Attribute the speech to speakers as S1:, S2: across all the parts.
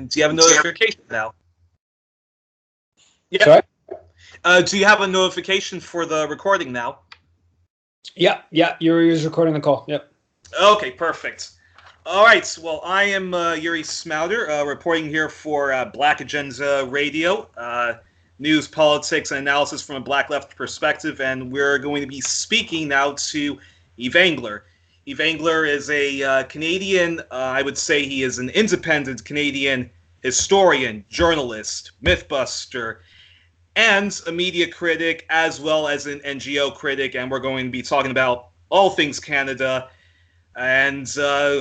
S1: Do you have a notification now? Yeah.
S2: Sorry?
S1: Do you have a notification for the recording now?
S2: Yeah, Youri is recording the call. Yep.
S1: Okay, perfect. All right, well, I am Youri Smouter, reporting here for Black Agenda Radio, news, politics, and analysis from a black left perspective, and we're going to be speaking now to Yves Engler. Yves Engler is a Canadian, I would say he is an independent Canadian historian, journalist, mythbuster, and a media critic, as well as an NGO critic, and we're going to be talking about all things Canada, and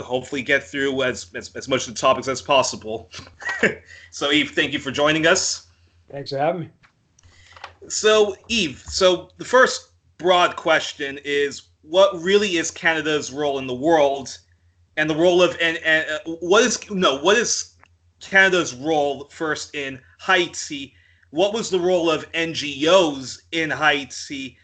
S1: hopefully get through as much of the topics as possible. So, Yves, thank you for joining us.
S2: Thanks for having me. So,
S1: Yves, the first broad question is, what really is Canada's role in the world, and the role of what is Canada's role first in Haiti? What was the role of NGOs in Haiti?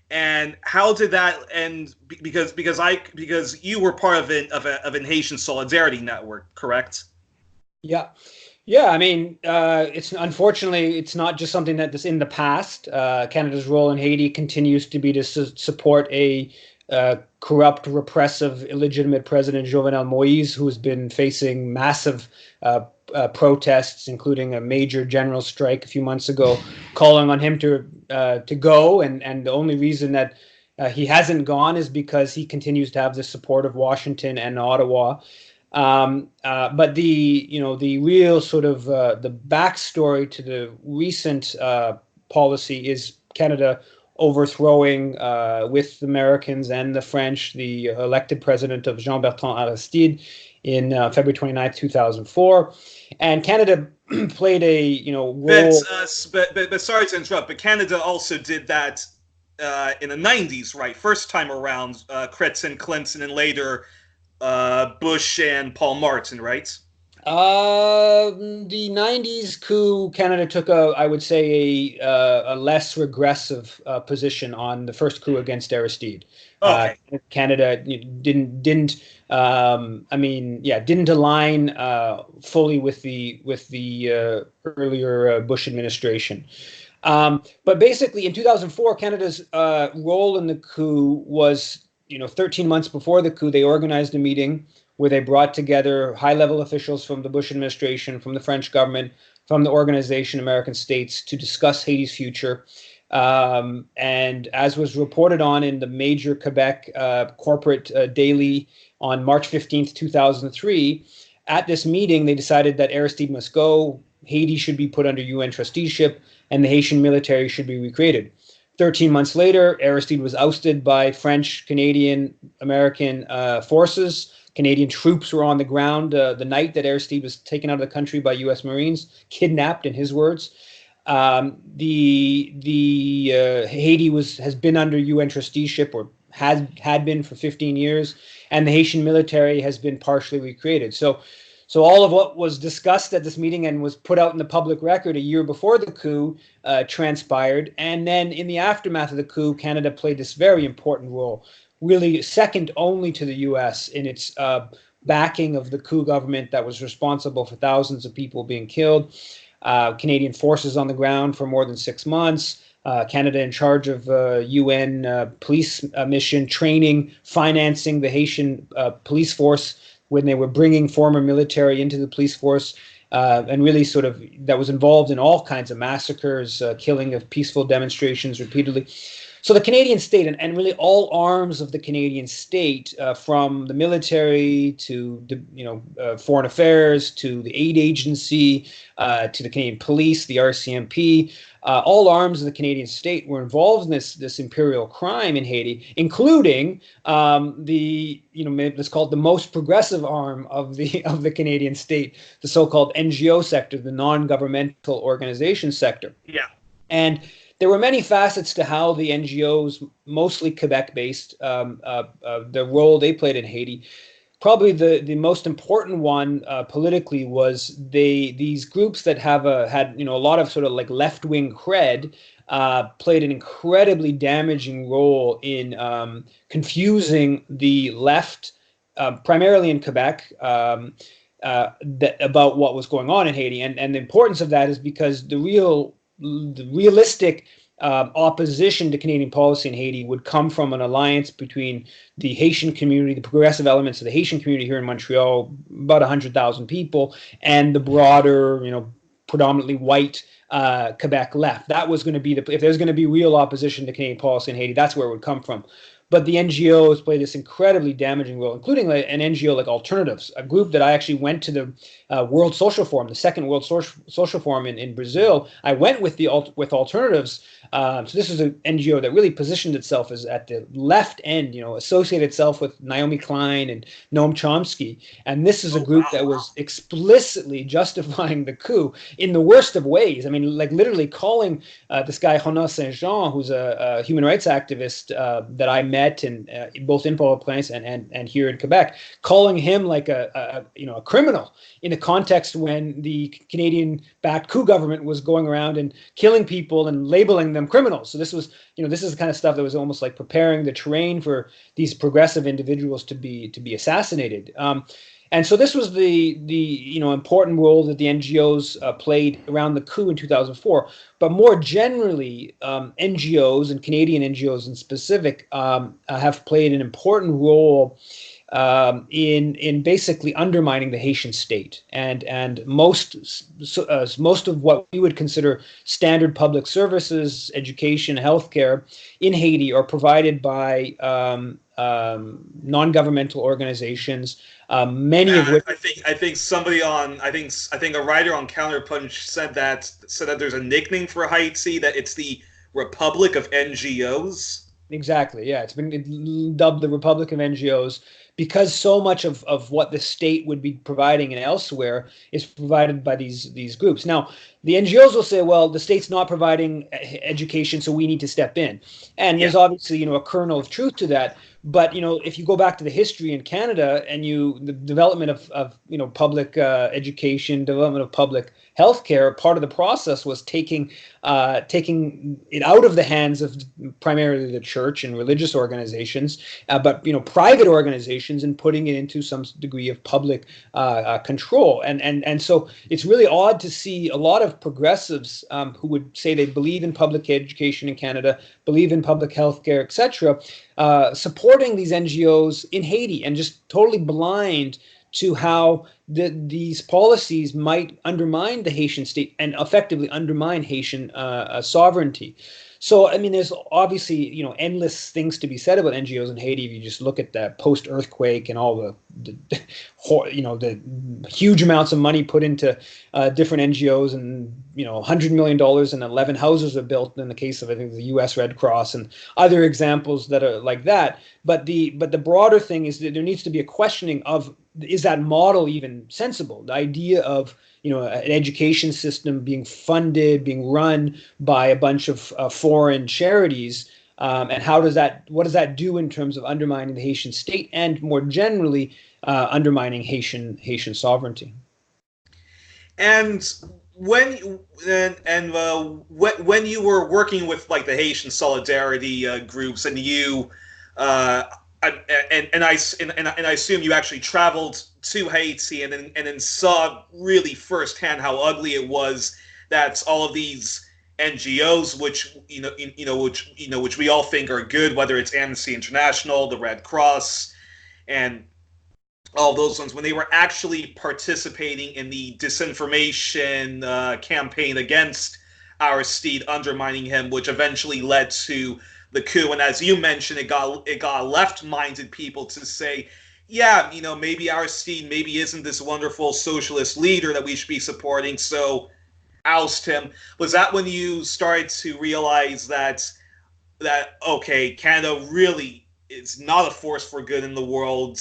S1: And how did that end? Because you were part of an Haitian solidarity network, correct?
S2: Yeah. I mean, it's unfortunately it's not just something that is in the past. Canada's role in Haiti continues to be to support a corrupt, repressive, illegitimate President Jovenel Moïse, who has been facing massive protests, including a major general strike a few months ago, calling on him to go. And the only reason that he hasn't gone is because he continues to have the support of Washington and Ottawa. But the real sort of the backstory to the recent policy is Canada overthrowing with the Americans and the French the elected president of Jean-Bertrand Aristide in February 29th, 2004. And Canada played a role.
S1: But sorry to interrupt, but Canada also did that in the 90s, right? First time around, Clinton, and later Bush and Paul Martin, right?
S2: The 90s coup, Canada took I would say a less regressive position on the first coup against Aristide.
S1: Okay.
S2: Canada didn't align fully with the earlier Bush administration. But basically, in 2004, Canada's role in the coup was, 13 months before the coup, they organized a meeting where they brought together high-level officials from the Bush administration, from the French government, from the Organization American States to discuss Haiti's future. And as was reported on in the major Quebec corporate daily on March 15th, 2003, at this meeting, they decided that Aristide must go, Haiti should be put under UN trusteeship, and the Haitian military should be recreated. 13 months later, Aristide was ousted by French, Canadian, American forces. Canadian troops were on the ground the night that Aristide was taken out of the country by U.S. Marines, kidnapped, in his words. Haiti has been under UN trusteeship, or had been for 15 years, and the Haitian military has been partially recreated. So all of what was discussed at this meeting and was put out in the public record a year before the coup transpired. And then in the aftermath of the coup, Canada played this very important role, really second only to the U.S. in its backing of the coup government that was responsible for thousands of people being killed. Canadian forces on the ground for more than 6 months. Canada in charge of UN police mission training, financing the Haitian police force when they were bringing former military into the police force, and really sort of that was involved in all kinds of massacres, killing of peaceful demonstrations repeatedly. So the Canadian state and really all arms of the Canadian state, from the military to foreign affairs to the aid agency to the Canadian police, the RCMP, all arms of the Canadian state were involved in this imperial crime in Haiti, including let's call it the most progressive arm of the Canadian state, the so-called NGO sector, the non-governmental organization sector.
S1: Yeah,
S2: and there were many facets to how the NGOs, mostly Quebec-based, the role they played in Haiti. Probably the most important one politically was these groups that had a lot of sort of like left-wing cred, played an incredibly damaging role in confusing the left, primarily in Quebec, about what was going on in Haiti, and the importance of that is because the realistic opposition to Canadian policy in Haiti would come from an alliance between the Haitian community, the progressive elements of the Haitian community here in Montreal, about 100,000 people, and the broader, predominantly white Quebec left. That was going to be if there's going to be real opposition to Canadian policy in Haiti, that's where it would come from. But the NGOs play this incredibly damaging role, including an NGO like Alternatives, a group that I actually went to the World Social Forum, the second World Social Forum in Brazil. I went with with Alternatives. So this is an NGO that really positioned itself as at the left end, associated itself with Naomi Klein and Noam Chomsky. And this is a group that was explicitly justifying the coup in the worst of ways. I mean, like literally calling this guy Ngos Saint-Jean, who's a human rights activist that I met both in Port-au-Prince and here in Quebec, calling him like a criminal in a context when the Canadian-backed coup government was going around and killing people and labeling them criminals. So this was, this is the kind of stuff that was almost like preparing the terrain for these progressive individuals to be assassinated. And so this was the important role that the NGOs played around the coup in 2004. But more generally, NGOs and Canadian NGOs in specific have played an important role in basically undermining the Haitian state, and most of what we would consider standard public services, education, healthcare in Haiti are provided by non-governmental organizations. Many of which
S1: I think somebody on I think a writer on Counterpunch said that there's a nickname for Haiti, that it's the Republic of NGOs.
S2: Exactly, yeah, it's been dubbed the Republic of NGOs because so much of what the state would be providing and elsewhere is provided by these groups. Now, the NGOs will say, well, the state's not providing education, so we need to step in. And there's obviously, a kernel of truth to that. But, if you go back to the history in Canada and the development of public education, development of public healthcare, part of the process was taking it out of the hands of primarily the church and religious organizations, but private organizations, and putting it into some degree of public control. And so it's really odd to see a lot of progressives who would say they believe in public education in Canada, believe in public healthcare, etc., supporting these NGOs in Haiti and just totally blind to how these policies might undermine the Haitian state and effectively undermine Haitian sovereignty. So, I mean, there's obviously, endless things to be said about NGOs in Haiti. If you just look at the post-earthquake and all the huge amounts of money put into different NGOs, and, $100 million and 11 houses are built in the case of, I think, the U.S. Red Cross and other examples that are like that. But the broader thing is that there needs to be a questioning of, is that model even sensible? The idea of an education system being funded, being run by a bunch of foreign charities, and what does that do in terms of undermining the Haitian state and more generally undermining Haitian sovereignty?
S1: And when you were working with like the Haitian solidarity groups, and you and I assume you actually traveled to Haiti and then saw really firsthand how ugly it was, that all of these NGOs, which we all think are good, whether it's Amnesty International, the Red Cross, and all those ones, when they were actually participating in the disinformation campaign against Aristide, undermining him, which eventually led to the coup. And as you mentioned, it got left-minded people to say, yeah, maybe Aristide maybe isn't this wonderful socialist leader that we should be supporting, so oust him. Was that when you started to realize that okay, Canada really is not a force for good in the world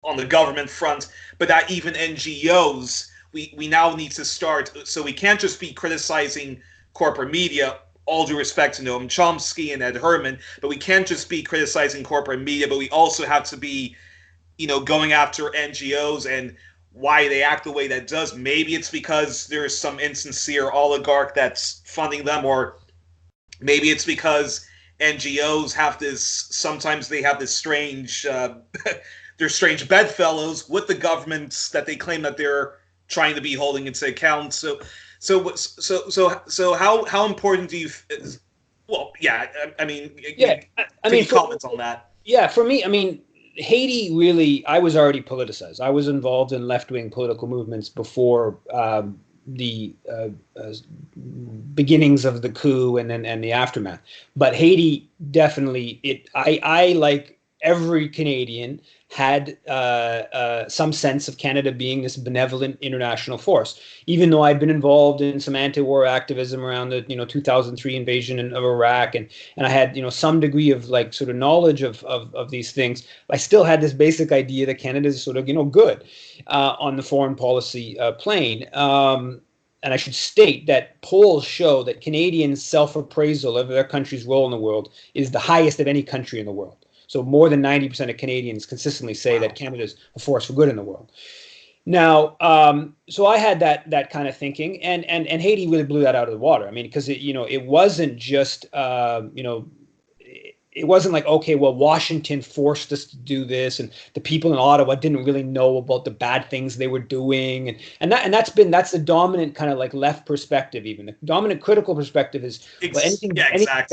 S1: on the government front, but that even NGOs, we now need to start, so we can't just be criticizing corporate media, all due respect to Noam Chomsky and Ed Herman, but we can't just be criticizing corporate media, but we also have to be, going after NGOs and why they act the way that does. Maybe it's because there's some insincere oligarch that's funding them, or maybe it's because NGOs have sometimes they have this strange, their strange bedfellows with the governments that they claim that they're trying to be holding into account. So how important do you? Well, yeah, I mean,
S2: Yeah, I
S1: can
S2: mean,
S1: you comment on that?
S2: yeah, for me, I mean, Haiti really, I was already politicized. I was involved in left-wing political movements before the beginnings of the coup and the aftermath. But Haiti definitely, I like every Canadian had some sense of Canada being this benevolent international force. Even though I'd been involved in some anti-war activism around the 2003 invasion of Iraq, and I had some degree of like sort of knowledge of these things, I still had this basic idea that Canada is sort of good on the foreign policy plane. And I should state that polls show that Canadians' self-appraisal of their country's role in the world is the highest of any country in the world. So more than 90% of Canadians consistently say that Canada is a force for good in the world. Now, so I had that kind of thinking, and Haiti really blew that out of the water. I mean, because it wasn't just it wasn't like, okay, well, Washington forced us to do this, and the people in Ottawa didn't really know about the bad things they were doing, that's the dominant kind of like left perspective. Even the dominant critical perspective is, well, anything bad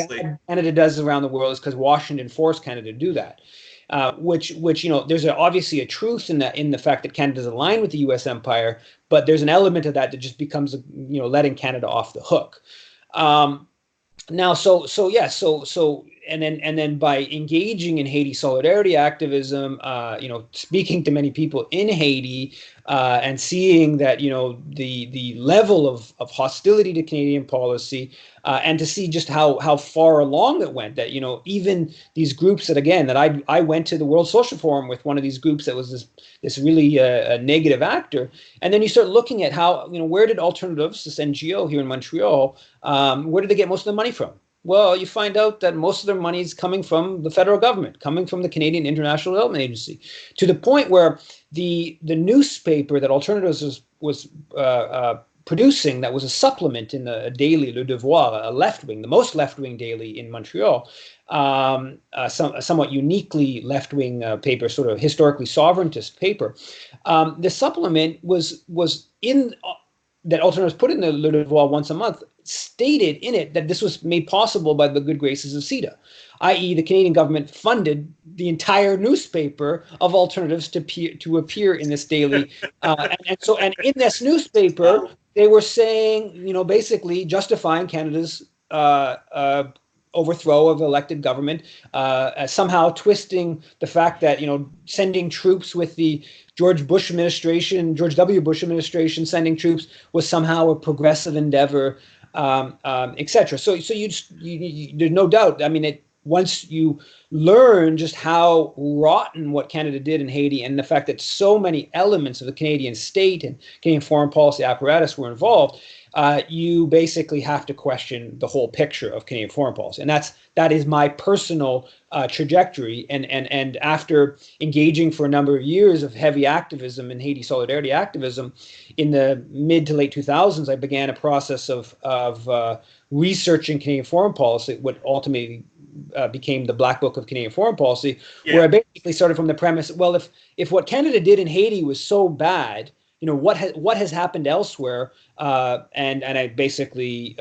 S2: Canada does around the world is because Washington forced Canada to do that. Which there's obviously a truth in the fact that Canada is aligned with the U.S. empire, but there's an element of that just becomes letting Canada off the hook. Now, and then by engaging in Haiti solidarity activism, speaking to many people in Haiti, and seeing that the level of hostility to Canadian policy, and to see just how far along it went, that even these groups that I went to the World Social Forum with one of these groups that was this really negative actor, and then you start looking at how where did Alternatives, this NGO here in Montreal, where did they get most of the money from? Well, you find out that most of their money is coming from the federal government, coming from the Canadian International Development Agency, to the point where the newspaper that Alternatives was producing, that was a supplement in the daily Le Devoir, a left-wing, the most left-wing daily in Montreal, a somewhat uniquely left-wing paper, sort of historically sovereigntist paper. The supplement was in that Alternatives put in the Le Devoir once a month, stated in it that this was made possible by the good graces of CETA, i.e. the Canadian government funded the entire newspaper of Alternatives to appear in this daily. And in this newspaper, they were saying, basically justifying Canada's overthrow of elected government, somehow twisting the fact that, sending troops with the George W. Bush administration sending troops was somehow a progressive endeavor, etc. So there's no doubt. I mean, once you learn just how rotten what Canada did in Haiti, and the fact that so many elements of the Canadian state and Canadian foreign policy apparatus were involved, you basically have to question the whole picture of Canadian foreign policy. And that is my personal trajectory. And after engaging for a number of years of heavy activism and Haiti solidarity activism, in the mid to late 2000s, I began a process of researching Canadian foreign policy, what ultimately became the Black Book of Canadian Foreign Policy, where I basically started from the premise, well, if what Canada did in Haiti was so bad, what has happened elsewhere, and I basically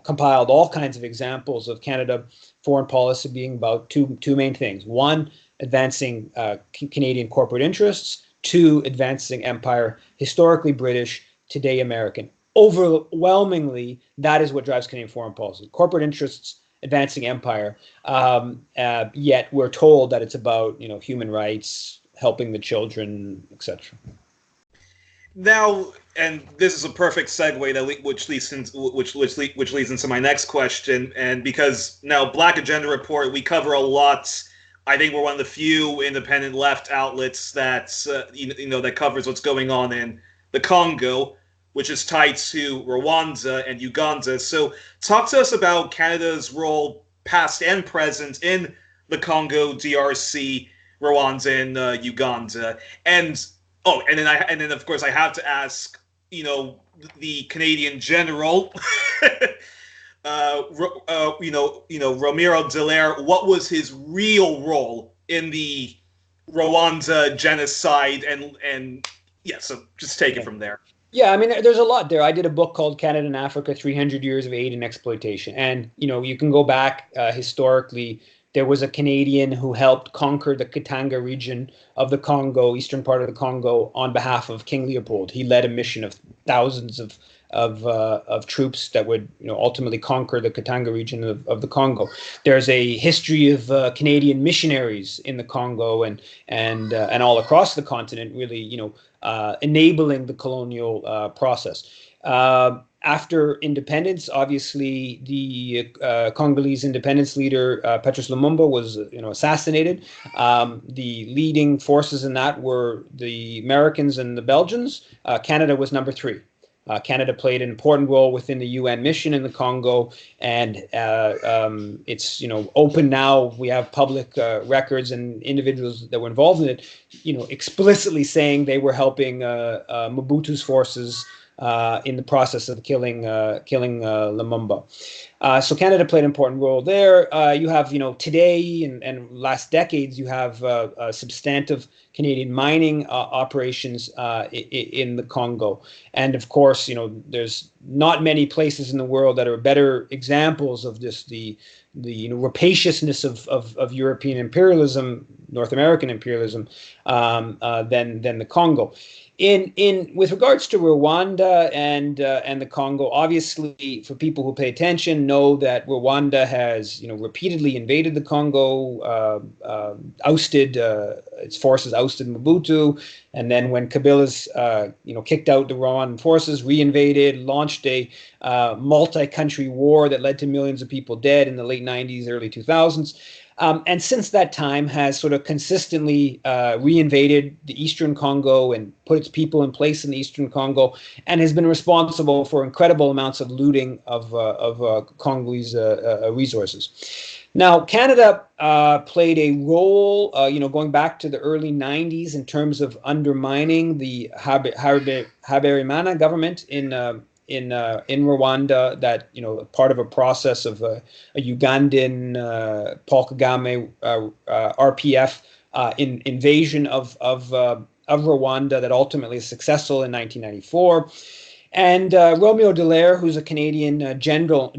S2: compiled all kinds of examples of Canada foreign policy being about two main things: one, advancing Canadian corporate interests; two, advancing empire, historically British, today American. Overwhelmingly, that is what drives Canadian foreign policy: corporate interests, advancing empire. Yet we're told that it's about human rights, helping the children, etc.
S1: Now, and this is a perfect segue which leads into my next question. And because now Black Agenda Report, we cover a lot. I think we're one of the few independent left outlets that that covers what's going on in the Congo, which is tied to Rwanda and Uganda. So, talk to us about Canada's role, past and present, in the Congo, DRC, Rwanda, and Uganda. And then of course I have to ask, the Canadian general, Romero Dallaire, what was his real role in the Rwanda genocide, and yeah, so just take it from there.
S2: Yeah, I mean, there's a lot there. I did a book called Canada and Africa: 300 Years of Aid and Exploitation. And, you can go back historically. There was a Canadian who helped conquer the Katanga region of the Congo, eastern part of the Congo, on behalf of King Leopold. He led a mission of thousands of troops that would, ultimately conquer the Katanga region of the Congo. There's a history of Canadian missionaries in the Congo and all across the continent, really, enabling the colonial process. After independence, obviously, the Congolese independence leader Petrus Lumumba was, assassinated. The leading forces in that were the Americans and the Belgians. Canada was number three. Canada played an important role within the UN mission in the Congo, and it's open now. We have public records and individuals that were involved in it, explicitly saying they were helping Mobutu's forces in the process of killing Lumumba. So Canada played an important role there. You have, today and last decades, you have substantive Canadian mining operations in the Congo. And of course, there's not many places in the world that are better examples of this, the rapaciousness of European imperialism, North American imperialism, than the Congo. With regards to Rwanda and the Congo, obviously, for people who pay attention, know that Rwanda has repeatedly invaded the Congo, ousted its forces, ousted Mobutu, and then when Kabila's kicked out the Rwandan forces, reinvaded, launched a multi-country war that led to millions of people dead in the late 90s, early 2000s. And since that time has sort of consistently reinvaded the Eastern Congo and put its people in place in the Eastern Congo, and has been responsible for incredible amounts of looting of Congolese resources. Now, Canada played a role, going back to the early 90s in terms of undermining the Habyarimana government in Rwanda, that part of a process of a Ugandan Paul Kagame RPF invasion of Rwanda that ultimately is successful in 1994. And Romeo Dallaire, who's a Canadian general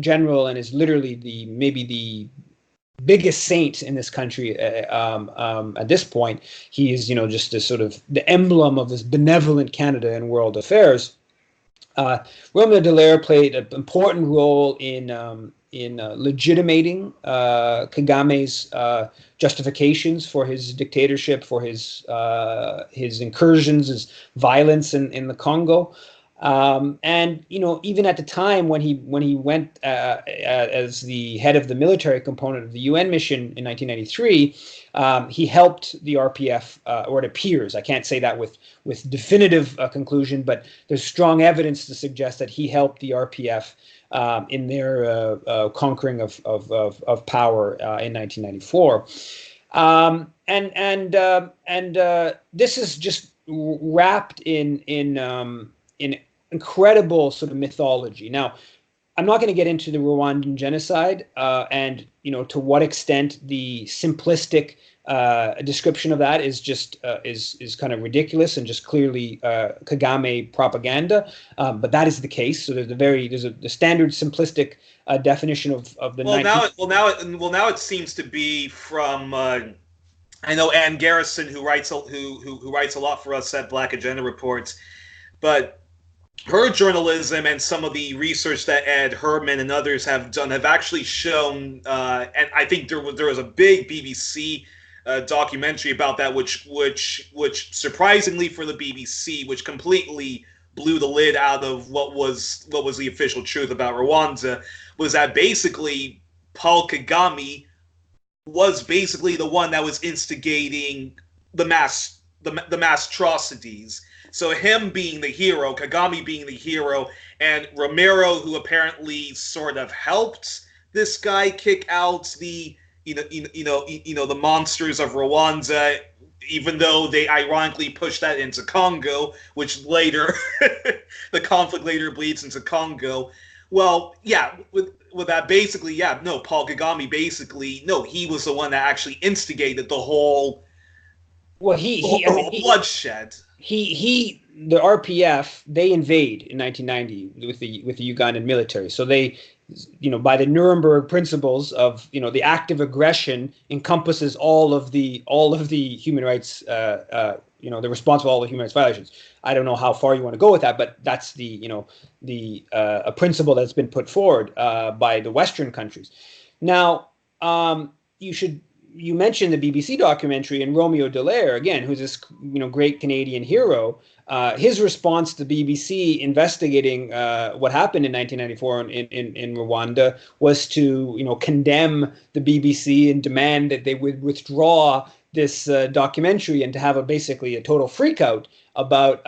S2: and is literally maybe the biggest saint in this country at this point. He is just a sort of the emblem of this benevolent Canada in world affairs. Romeo Dallaire played an important role in legitimating Kagame's justifications for his dictatorship, for his incursions, his violence in the Congo. And even at the time when he went as the head of the military component of the UN mission in 1993, he helped the RPF, or it appears. I can't say that with definitive conclusion, but there's strong evidence to suggest that he helped the RPF in their conquering of power in 1994. And this is just wrapped in incredible sort of mythology. Now, I'm not going to get into the Rwandan genocide and to what extent the simplistic description of that is just is kind of ridiculous and just clearly Kagame propaganda. But that is the case. So there's the standard simplistic definition of the.
S1: Now it seems to be from. I know Ann Garrison, who writes a lot for us at Black Agenda Reports, but her journalism and some of the research that Ed Herman and others have done have actually shown, and I think there was a big BBC documentary about that, which surprisingly for the BBC, which completely blew the lid out of what was the official truth about Rwanda, was that basically Paul Kagame was basically the one that was instigating the mass atrocities. So him being the hero, Kagame being the hero, and Romero, who apparently sort of helped this guy kick out the the monsters of Rwanda, even though they ironically pushed that into Congo, which later the conflict later bleeds into Congo. Well, yeah, with that basically, yeah, no, Paul Kagame basically, no, he was the one that actually instigated the whole
S2: Well, I mean,
S1: bloodshed.
S2: The RPF, they invade in 1990 with the Ugandan military. So they, by the Nuremberg principles of, the act of aggression encompasses all of the human rights, they're responsible for all the human rights violations. I don't know how far you want to go with that, but that's a principle that's been put forward by the Western countries. Now, you mentioned the BBC documentary, and Romeo Dallaire, again, who's this great Canadian hero. His response to BBC investigating what happened in 1994 in Rwanda was to condemn the BBC and demand that they would withdraw this documentary, and to have basically a total freakout about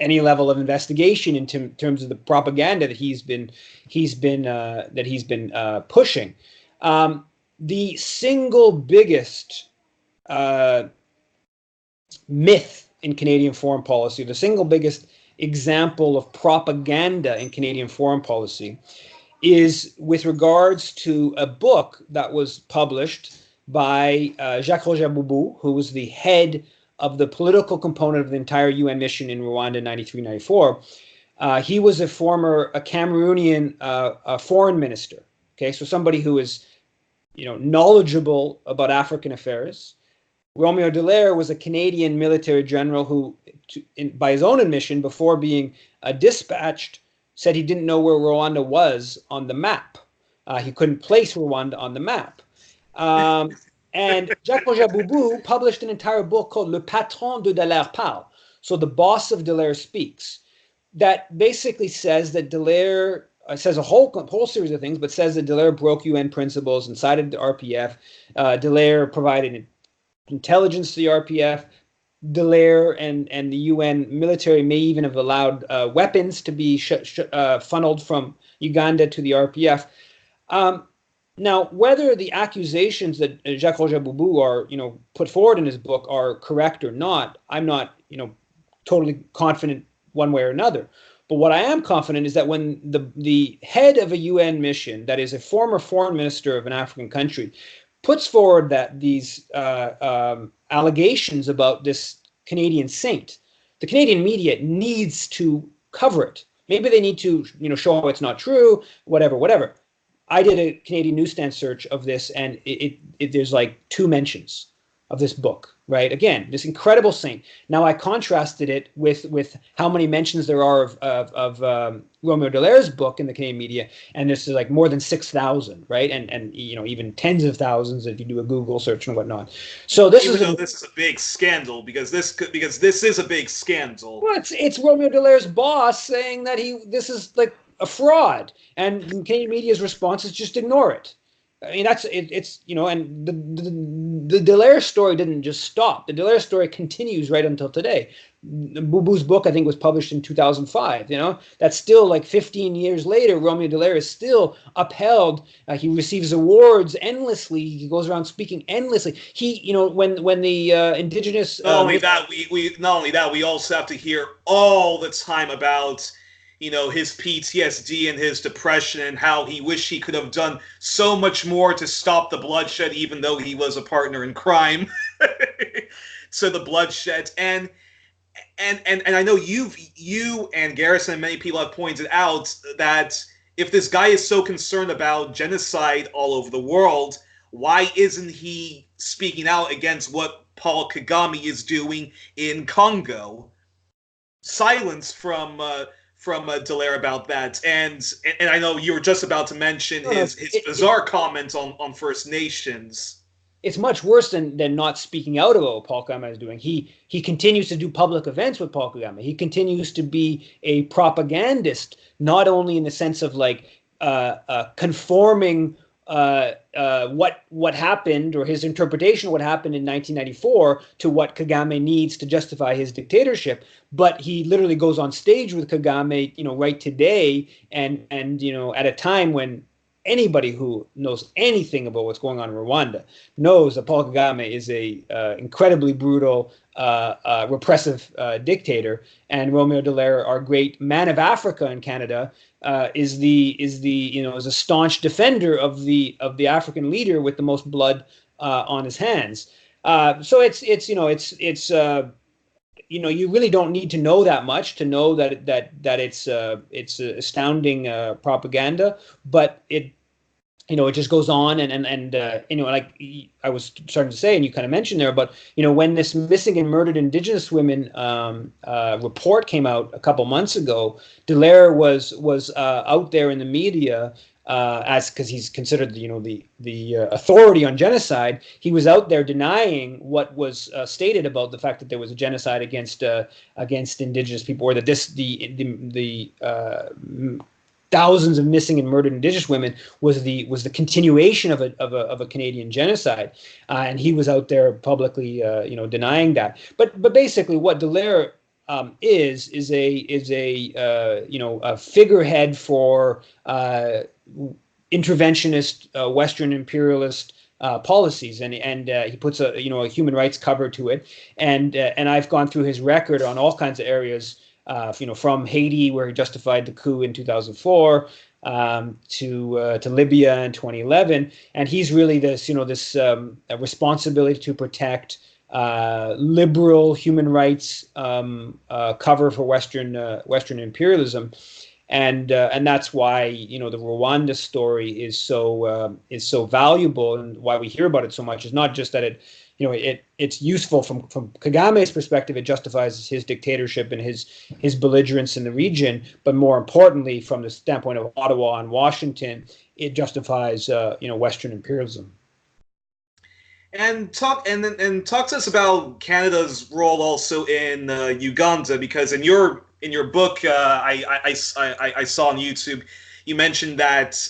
S2: any level of investigation in terms of the propaganda that he's been pushing. The single biggest myth in Canadian foreign policy, the single biggest example of propaganda in Canadian foreign policy, is with regards to a book that was published by Jacques-Roger Boubou, who was the head of the political component of the entire UN mission in Rwanda in 93-94. He was a Cameroonian foreign minister. Okay, so somebody who is knowledgeable about African affairs. Romeo Dallaire was a Canadian military general who, by his own admission, before being dispatched, said he didn't know where Rwanda was on the map. He couldn't place Rwanda on the map. And Jacques-Roger Boubou published an entire book called Le Patron de Dallaire Parle, so the boss of Dallaire speaks, that basically says that Dallaire says a whole series of things, but says that Dallaire broke UN principles, incited the RPF. Dallaire provided intelligence to the RPF. Dallaire and the UN military may even have allowed weapons to be funneled from Uganda to the RPF. Now, whether the accusations that Jacques-Roger Boubou are, put forward in his book are correct or not, I'm not, totally confident one way or another. But what I am confident is that when the head of a UN mission, that is a former foreign minister of an African country, puts forward that these allegations about this Canadian saint, the Canadian media needs to cover it. Maybe they need to, show it's not true, whatever. I did a Canadian newsstand search of this, and there's like 2 mentions of this book, right? Again, this incredible saint. Now I contrasted it with how many mentions there are of Romeo Dallaire's book in the Canadian media, and this is like more than 6,000, right? And even tens of thousands if you do a Google search and whatnot. So this
S1: is a big scandal because this is a big scandal.
S2: Well, it's Romeo Dallaire's boss saying that this is like a fraud, and the Canadian media's response is just ignore it. I mean, and the Dallaire story didn't just stop. The Dallaire story continues right until today. Boubou's book, I think, was published in 2005. That's still like 15 years later. Romeo Dallaire is still upheld. He receives awards endlessly. He goes around speaking endlessly. He, when the indigenous.
S1: Not only that, we also have to hear all the time about his PTSD and his depression, and how he wished he could have done so much more to stop the bloodshed, even though he was a partner in crime. So the bloodshed, and I know you and Garrison and many people have pointed out that if this guy is so concerned about genocide all over the world, why isn't he speaking out against what Paul Kagame is doing in Congo? Silence from Dallaire about that, and I know you were just about to mention his bizarre comments on First Nations.
S2: It's much worse than not speaking out about what Paul Kagame is doing. He continues to do public events with Paul Kagame. He continues to be a propagandist, not only in the sense of like conforming what happened, or his interpretation of what happened in 1994 to what Kagame needs to justify his dictatorship, but he literally goes on stage with Kagame, right today, and at a time when anybody who knows anything about what's going on in Rwanda knows that Paul Kagame is a incredibly brutal, repressive dictator, and Romeo Dallaire, our great man of Africa in Canada, is a staunch defender of the African leader with the most blood on his hands. So you really don't need to know that much to know that it's astounding propaganda, but it just goes on and like I was starting to say, and you kind of mentioned there, but when this missing and murdered Indigenous women report came out a couple months ago, Dallaire was out there in the media as because he's considered the authority on genocide. He was out there denying what was stated about the fact that there was a genocide against Indigenous people, or that the thousands of missing and murdered Indigenous women was the continuation of a Canadian genocide, and he was out there publicly, denying that. But basically, what Dallaire is a figurehead for interventionist Western imperialist policies, and he puts a human rights cover to it, and I've gone through his record on all kinds of areas. From Haiti, where he justified the coup in 2004, to Libya in 2011, and he's really this responsibility to protect liberal human rights cover for Western imperialism, and that's why the Rwanda story is so valuable, and why we hear about it so much is not just that it's useful from Kagame's perspective. It justifies his dictatorship and his belligerence in the region, but more importantly, from the standpoint of Ottawa and Washington, it justifies Western imperialism.
S1: And talk to us about Canada's role also in Uganda, because in your book, I saw on YouTube, you mentioned that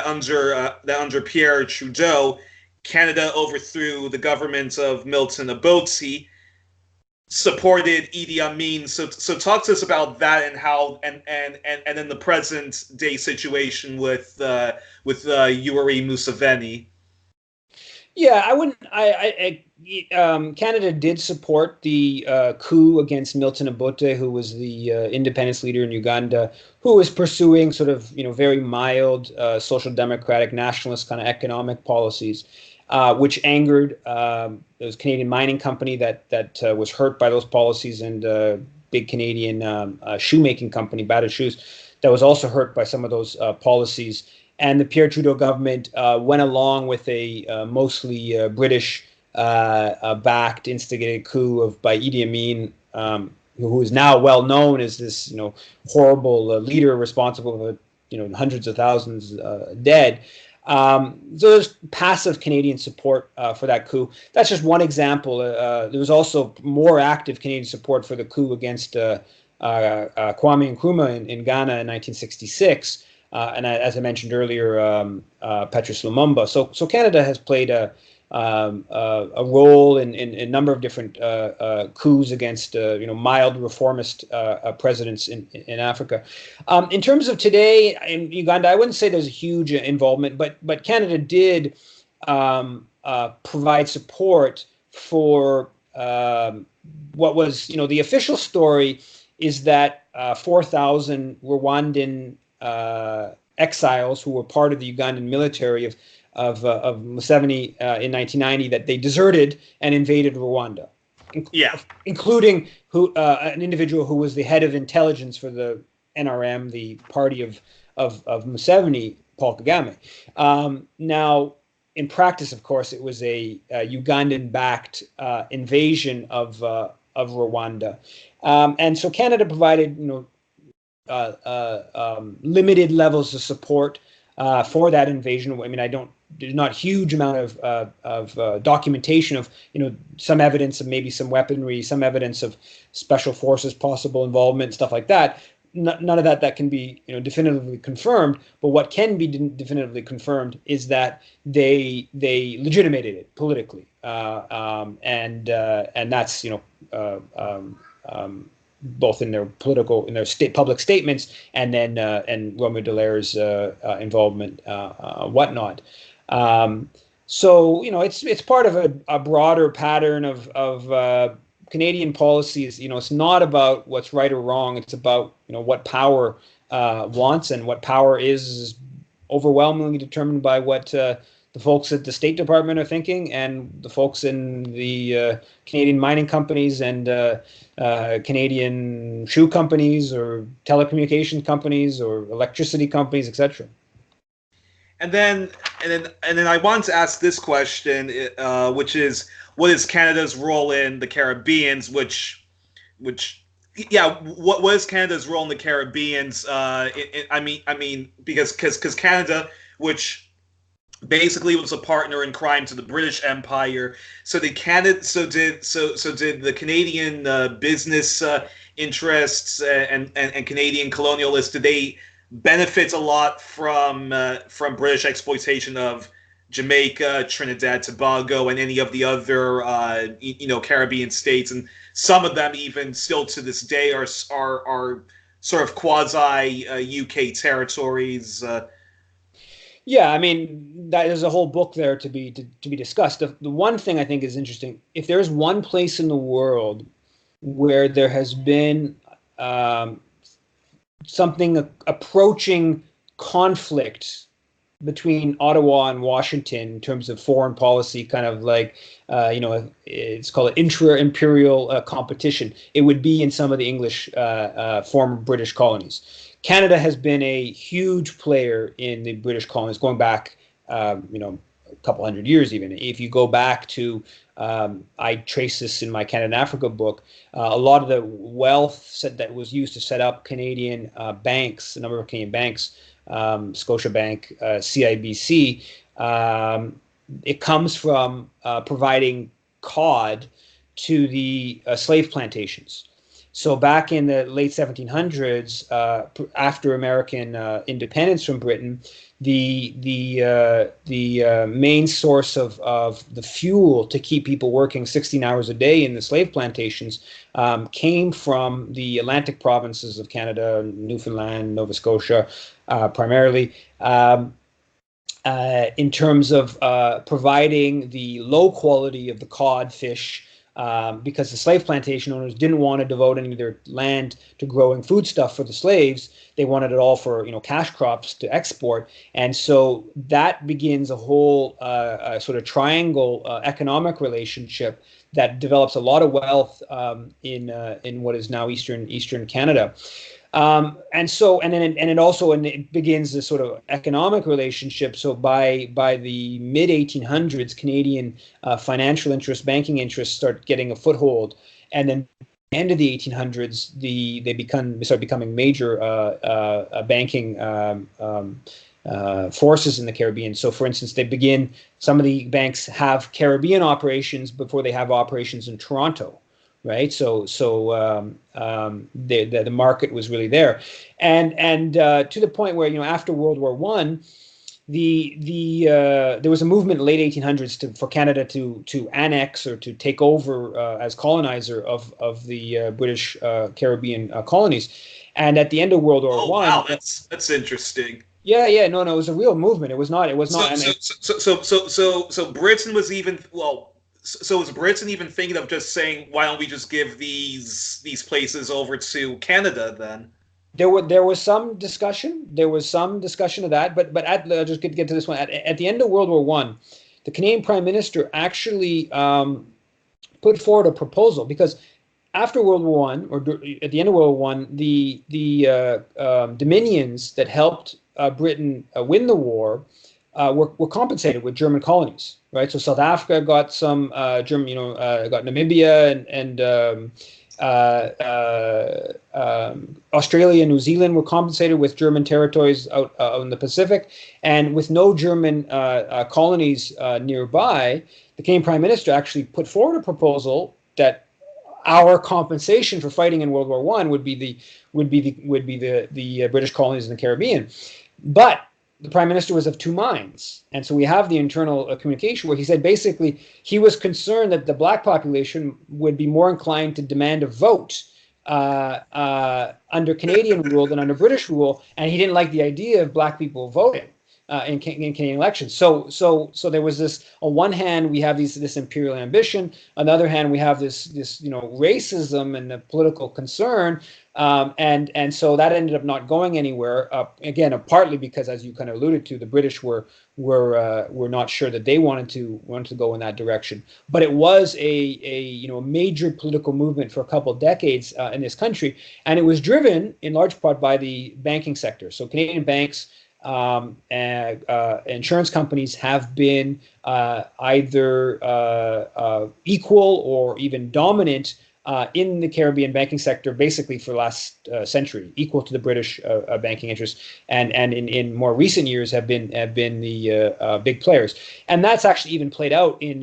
S1: under Pierre Trudeau, Canada overthrew the government of Milton Obote, supported Idi Amin. So talk to us about that, and how and then the present day situation with Youri Museveni.
S2: Yeah, I wouldn't. Canada did support the coup against Milton Obote, who was the independence leader in Uganda, who was pursuing sort of very mild social democratic nationalist kind of economic policies, which angered there was a Canadian mining company that was hurt by those policies, and a big Canadian shoemaking company, Battered Shoes, that was also hurt by some of those policies. And the Pierre Trudeau government went along with a mostly British-backed, instigated coup by Idi Amin, who is now well known as this, horrible leader responsible for, hundreds of thousands dead. So there's passive Canadian support for that coup. That's just one example. There was also more active Canadian support for the coup against Kwame Nkrumah in Ghana in 1966. And as I mentioned earlier, Patrice Lumumba. So Canada has played a role in a number of different coups against mild reformist presidents in Africa. In terms of today in Uganda, I wouldn't say there's a huge involvement, but Canada did provide support for what was the official story is that 4,000 Rwandan exiles who were part of the Ugandan military of Museveni in 1990, that they deserted and invaded Rwanda. Including an individual who was the head of intelligence for the NRM, the party of Museveni, Paul Kagame. Now, in practice, of course, it was a Ugandan-backed invasion of Rwanda, and so Canada provided limited levels of support for that invasion. I mean, there's not huge amount of documentation of some evidence of maybe some weaponry, some evidence of special forces possible involvement, stuff like that. None of that can be definitively confirmed. But what can be definitively confirmed is that they legitimated it politically, and that's both in their public statements, and then and Romy Dallaire's involvement, whatnot. So it's part of a broader pattern of Canadian policies. It's not about what's right or wrong. It's about what power wants, and what power is overwhelmingly determined by what the folks at the State Department are thinking, and the folks in the Canadian mining companies and Canadian shoe companies or telecommunication companies or electricity companies, etc.
S1: And then I wanted to ask this question, which is, what is Canada's role in the Caribbeans? What is Canada's role in the Caribbeans? I mean, because Canada, which basically was a partner in crime to the British Empire. So did the Canadian business interests and Canadian colonialists, did they benefit a lot from British exploitation of Jamaica, Trinidad, Tobago, and any of the other Caribbean states, and some of them even still to this day are sort of quasi UK territories.
S2: Yeah, I mean, there's a whole book there to be discussed. The one thing I think is interesting, if there's one place in the world where there has been something approaching conflict between Ottawa and Washington in terms of foreign policy, kind of like, it's called intra-imperial competition, it would be in some of the English former British colonies. Canada has been a huge player in the British colonies going back, a couple hundred years even. If you go back to, I trace this in my Canada and Africa book, a lot of the wealth that was used to set up Canadian banks, a number of Canadian banks, Scotiabank, CIBC, it comes from providing cod to the slave plantations. So back in the late 1700s, after American independence from Britain, the main source of the fuel to keep people working 16 hours a day in the slave plantations came from the Atlantic provinces of Canada, Newfoundland, Nova Scotia, primarily, in terms of providing the low quality of the cod fish. Because the slave plantation owners didn't want to devote any of their land to growing foodstuff for the slaves. They wanted it all for cash crops to export, and so that begins a whole sort of triangle economic relationship that develops a lot of wealth in what is now Eastern Canada. It begins this sort of economic relationship. So by the mid 1800s, Canadian financial interests, banking interests, start getting a foothold, and then at the end of the 1800s, they start becoming major banking forces in the Caribbean. So, for instance, some of the banks have Caribbean operations before they have operations in Toronto. Right, so the market was really there, and to the point where after World War I, there was a movement in the late 1800s for Canada to annex or to take over as colonizer of the British Caribbean colonies, and at the end of World War I.
S1: Wow, that's interesting.
S2: Yeah, no, it was a real movement. It was not.
S1: So Britain was even So is Britain even thinking of just saying, why don't we just give these places over to Canada then?
S2: There was some discussion. There was some discussion of that, but I'll just get to this one. At the end of World War I, the Canadian Prime Minister actually put forward a proposal, because after World War I, or at the end of World War I, the dominions that helped Britain win the war were compensated with German colonies, right? So South Africa got some German, got Namibia and Australia and New Zealand were compensated with German territories out in the Pacific, and with no German colonies nearby, the Canadian Prime Minister actually put forward a proposal that our compensation for fighting in World War I would be the British colonies in the Caribbean, but the Prime Minister was of two minds. And so we have the internal communication where he said basically he was concerned that the black population would be more inclined to demand a vote under Canadian rule than under British rule, and he didn't like the idea of black people voting. in Canadian elections. So there was this. On one hand, we have this imperial ambition. On the other hand, we have this racism and the political concern. And so that ended up not going anywhere. Again, partly because, as you kind of alluded to, the British were not sure that they wanted to go in that direction. But it was a major political movement for a couple of decades in this country, and it was driven in large part by the banking sector. So Canadian banks and insurance companies have been either equal or even dominant in the Caribbean banking sector, basically for the last century, equal to the British banking interests, and in more recent years have been the big players, and that's actually even played out in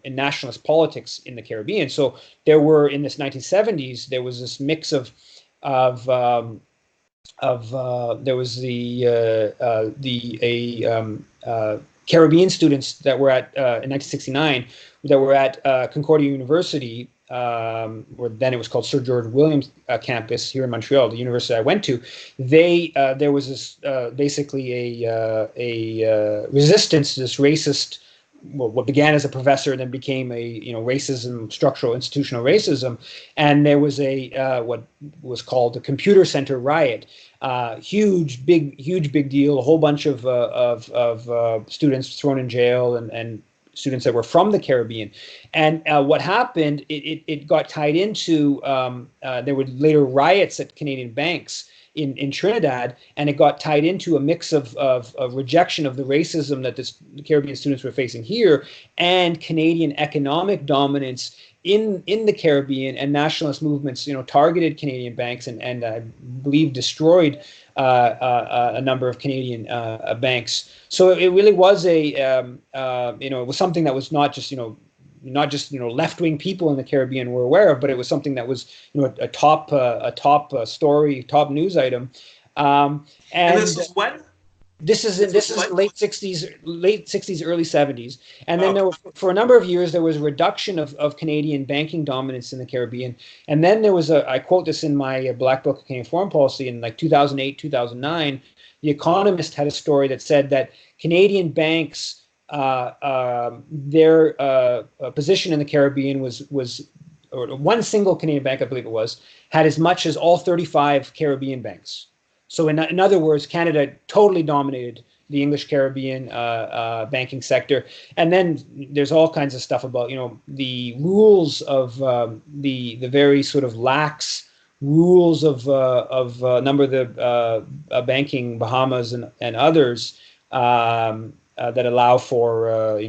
S2: nationalist politics in the Caribbean. So there were, in this 1970s, there was this mix of there was Caribbean students that were at in 1969 that were at Concordia University, or then it was called Sir George Williams campus here in Montreal, the university I went to. There was this basically a resistance to this racist, what began as a professor and then became a racism, structural institutional racism, and there was a what was called the Computer Center riot. Huge big deal. A whole bunch of students thrown in jail and students that were from the Caribbean. And what happened, it got tied into, there were later riots at Canadian banks in Trinidad, and it got tied into a mix of rejection of the racism that the Caribbean students were facing here and Canadian economic dominance in the Caribbean, and nationalist movements, targeted Canadian banks and I believe destroyed a number of Canadian banks. So it really was it was something that was not just left-wing people in the Caribbean were aware of, but it was something that was a top story, top news item.
S1: And this is when?
S2: This is late 60s, early 70s. And then there were, for a number of years, there was a reduction of Canadian banking dominance in the Caribbean. And then there was I quote this in my Black Book of Canadian Foreign Policy in like 2008, 2009, The Economist had a story that said that Canadian banks, their position in the Caribbean was, or one single Canadian bank, I believe it was, had as much as all 35 Caribbean banks. So in other words, Canada totally dominated the English Caribbean banking sector. And then there's all kinds of stuff about the rules of the very sort of lax rules of a number of the banking, Bahamas and others that allow for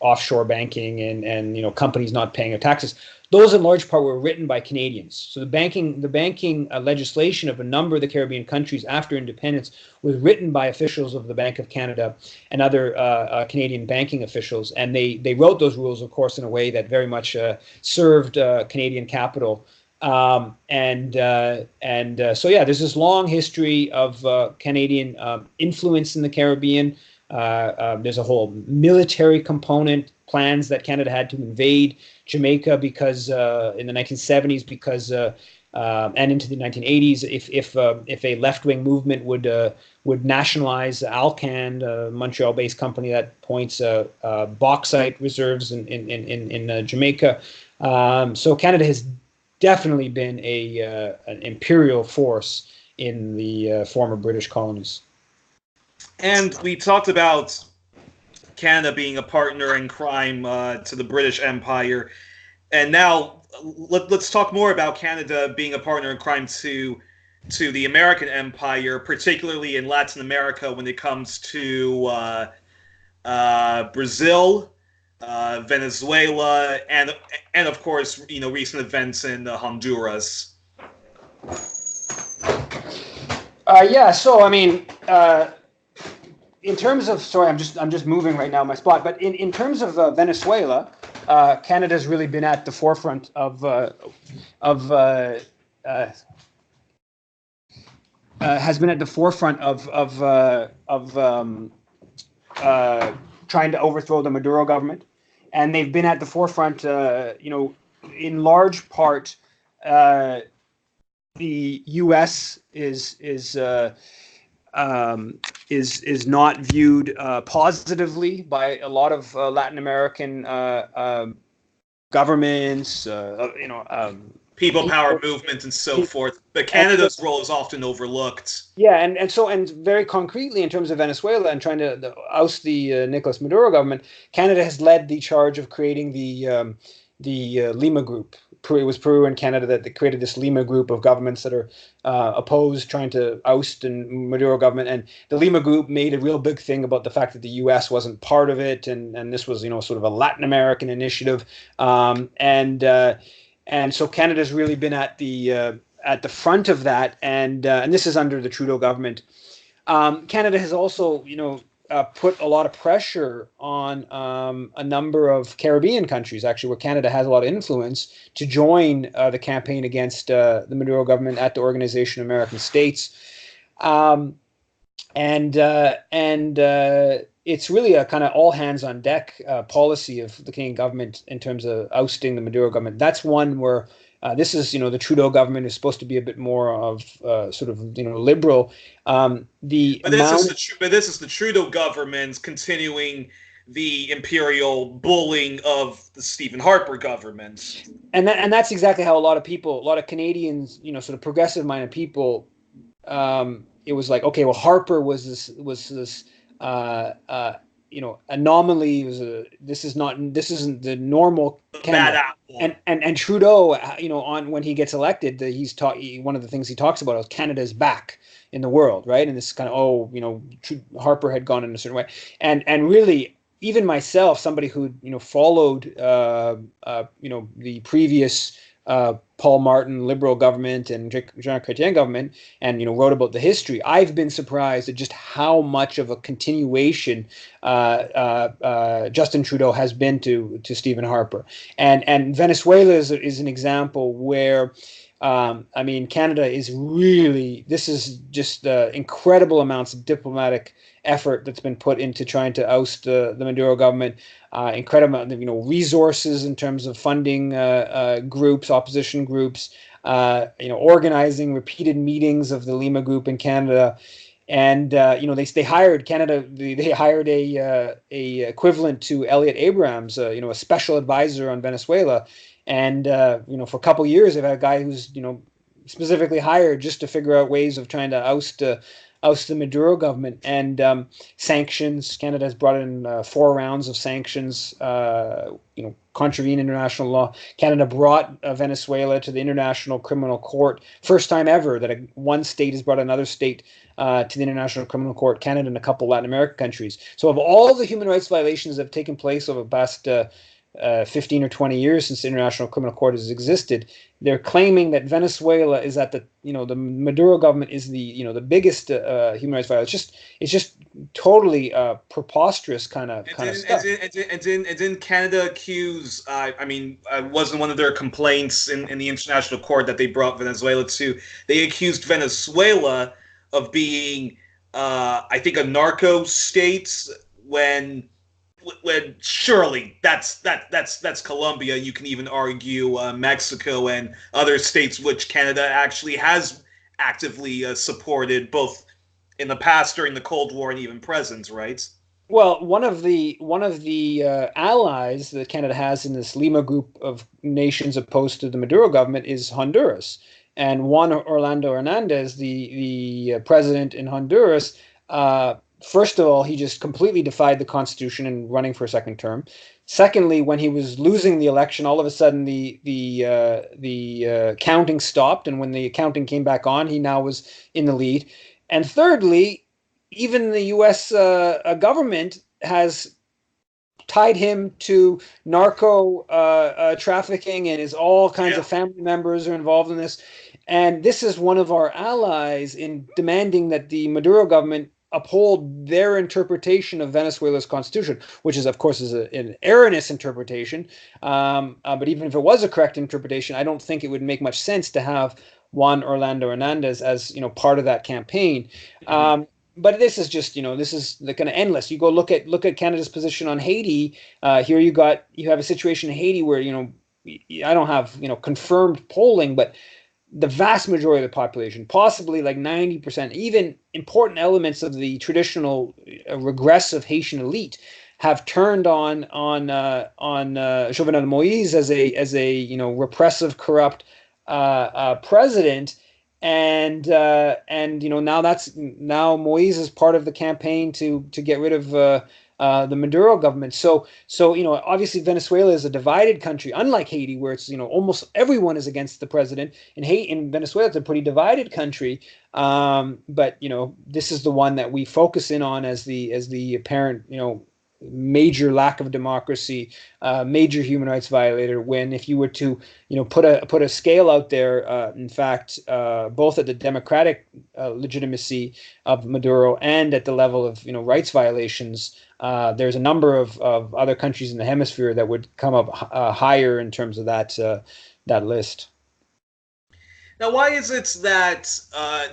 S2: offshore banking and companies not paying their taxes. Those in large part were written by Canadians. So the banking legislation of a number of the Caribbean countries after independence was written by officials of the Bank of Canada and other Canadian banking officials. And they wrote those rules, of course, in a way that very much served Canadian capital. So there's this long history of Canadian influence in the Caribbean. There's a whole military component, plans that Canada had to invade Jamaica because in the 1970s, because and into the 1980s, if a left-wing movement would nationalize Alcan, a Montreal-based company that points bauxite reserves in Jamaica. So Canada has definitely been an imperial force in the former British colonies.
S1: And we talked about Canada being a partner in crime to the British Empire. And now let's talk more about Canada being a partner in crime to the American Empire, particularly in Latin America when it comes to Brazil, Venezuela, and of course, recent events in Honduras.
S2: So I mean, in terms of, sorry, I'm just moving right now my spot, but in terms of Venezuela, Canada's really been at the forefront of has been at the forefront of trying to overthrow the Maduro government, and they've been at the forefront, in large part. The U.S. is is not viewed positively by a lot of Latin American governments.
S1: People power movement and so forth. But Canada's role is often overlooked.
S2: Yeah, and very concretely in terms of Venezuela and trying to oust the Nicolas Maduro government, Canada has led the charge of creating the Lima Group. It was Peru and Canada that created this Lima Group of governments that are opposed, trying to oust the Maduro government. And the Lima Group made a real big thing about the fact that the U.S. wasn't part of it, and this was sort of a Latin American initiative, and so Canada's really been at the front of that, and this is under the Trudeau government. Canada has also, put a lot of pressure on a number of Caribbean countries, actually, where Canada has a lot of influence, to join the campaign against the Maduro government at the Organization of American States. It's really a kind of all hands on deck policy of the Canadian government in terms of ousting the Maduro government. That's one where this is, the Trudeau government is supposed to be a bit more of sort of, liberal. But
S1: this is the Trudeau government continuing the imperial bullying of the Stephen Harper government.
S2: And that's exactly how a lot of Canadians, sort of progressive-minded people, it was like, okay, well, Harper was this anomaly. This isn't the normal
S1: bad apple.
S2: And Trudeau, on when he gets elected, one of the things he talks about is Canada's back in the world, right? And this kind of Harper had gone in a certain way, and really, even myself, somebody who followed the previous Paul Martin Liberal government and Jean Chrétien government, and wrote about the history, I've been surprised at just how much of a continuation Justin Trudeau has been to Stephen Harper, and Venezuela is an example where Canada is really, this is just incredible amounts of diplomatic effort that's been put into trying to oust the Maduro government. Incredible amount of resources in terms of funding groups, opposition groups, organizing repeated meetings of the Lima Group in Canada, and they hired they hired a equivalent to Elliot Abrams, a special advisor on Venezuela, and for a couple of years they've had a guy who's specifically hired just to figure out ways of trying to oust the Maduro government. And sanctions. Canada has brought in 4 rounds of sanctions, contravene international law. Canada brought Venezuela to the International Criminal Court. First time ever that one state has brought another state to the International Criminal Court. Canada and a couple Latin American countries. So of all the human rights violations that have taken place over the past 15 or 20 years since the International Criminal Court has existed, they're claiming that Venezuela is at the Maduro government is the biggest human rights violation. It's just totally preposterous kind of stuff.
S1: And didn't Canada accuse? Wasn't one of their complaints in the International Court that they brought Venezuela to? They accused Venezuela of being, I think, a narco state when surely that's Colombia. You can even argue Mexico and other states which Canada actually has actively supported, both in the past during the Cold War and even present, right?
S2: Well, one of the allies that Canada has in this Lima Group of nations opposed to the Maduro government is Honduras, and Juan Orlando Hernandez, the president in Honduras. First of all, he just completely defied the Constitution in running for a second term. Secondly, when he was losing the election, all of a sudden the counting stopped, and when the counting came back on, he now was in the lead. And thirdly, even the U.S. Government has tied him to narco trafficking, and all kinds of family members are involved in this. And this is one of our allies in demanding that the Maduro government uphold their interpretation of Venezuela's constitution, which is, of course, an erroneous interpretation. But even if it was a correct interpretation, I don't think it would make much sense to have Juan Orlando Hernandez as part of that campaign. But this is just this is the kind of endless. You go look at Canada's position on Haiti. Here you have a situation in Haiti where I don't have confirmed polling, but the vast majority of the population, possibly like 90%, even important elements of the traditional regressive Haitian elite, have turned on Jovenel Moïse as a repressive, corrupt president, and now Moïse is part of the campaign to get rid of the Maduro government. So obviously Venezuela is a divided country, unlike Haiti, where it's almost everyone is against the president. In Venezuela, it's a pretty divided country. But this is the one that we focus in on as the apparent major lack of democracy, major human rights violator. When if you were to put a scale out there, in fact, both at the democratic legitimacy of Maduro and at the level of rights violations, there's a number of other countries in the hemisphere that would come up higher in terms of that list.
S1: Now, why is it that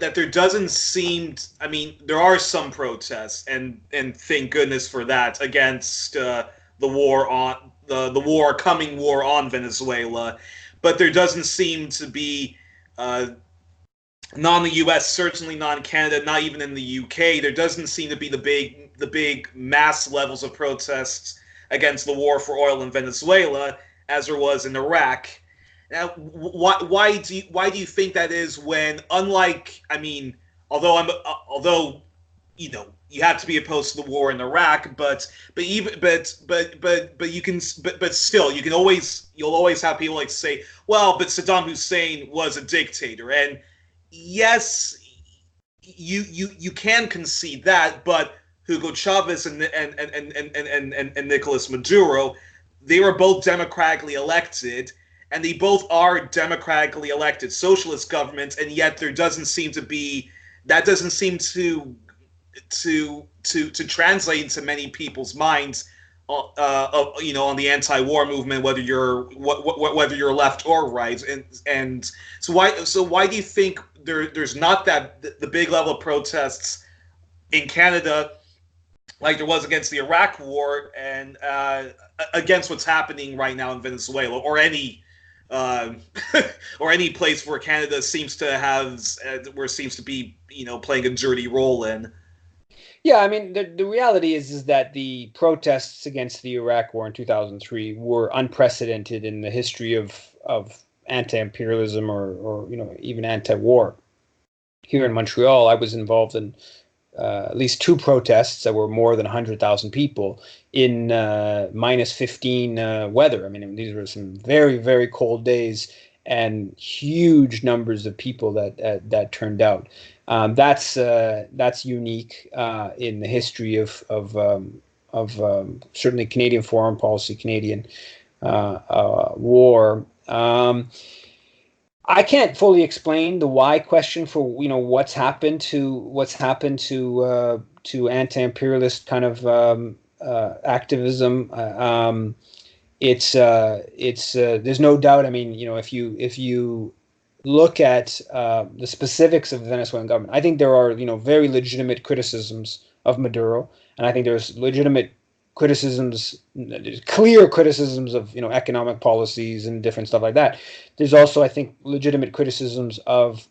S1: that there doesn't seem? I mean, there are some protests, and thank goodness for that, against the war on the coming war on Venezuela, but there doesn't seem to be not in the U.S., certainly not in Canada, not even in the U.K. There doesn't seem to be the big mass levels of protests against the war for oil in Venezuela as there was in Iraq. Now, why do you think that is? When, unlike, I mean, although you have to be opposed to the war in Iraq, but still you'll always have people like to say, well, but Saddam Hussein was a dictator, and yes, you can concede that, but Hugo Chavez and Nicolas Maduro, they were both democratically elected. And they both are democratically elected socialist governments, and yet there doesn't seem to be that doesn't seem to translate into many people's minds, on the anti-war movement, whether you're left or right, and so why do you think there's not the big level of protests in Canada like there was against the Iraq War and against what's happening right now in Venezuela, or any or any place where Canada seems to be playing a dirty role in?
S2: Yeah, I mean, the reality is that the protests against the Iraq War in 2003 were unprecedented in the history of anti-imperialism or even anti-war. Here in Montreal, I was involved in at least two protests that were more than 100,000 people in -15 weather. I mean, these were some very, very cold days and huge numbers of people that turned out. That's unique in the history of certainly Canadian foreign policy, Canadian war. I can't fully explain the why question for what's happened to anti-imperialist kind of activism. It's there's no doubt. I mean, if you look at the specifics of the Venezuelan government, I think there are very legitimate criticisms of Maduro, and I think there's legitimate criticisms, clear criticisms of economic policies and different stuff like that. There's also, I think, legitimate criticisms of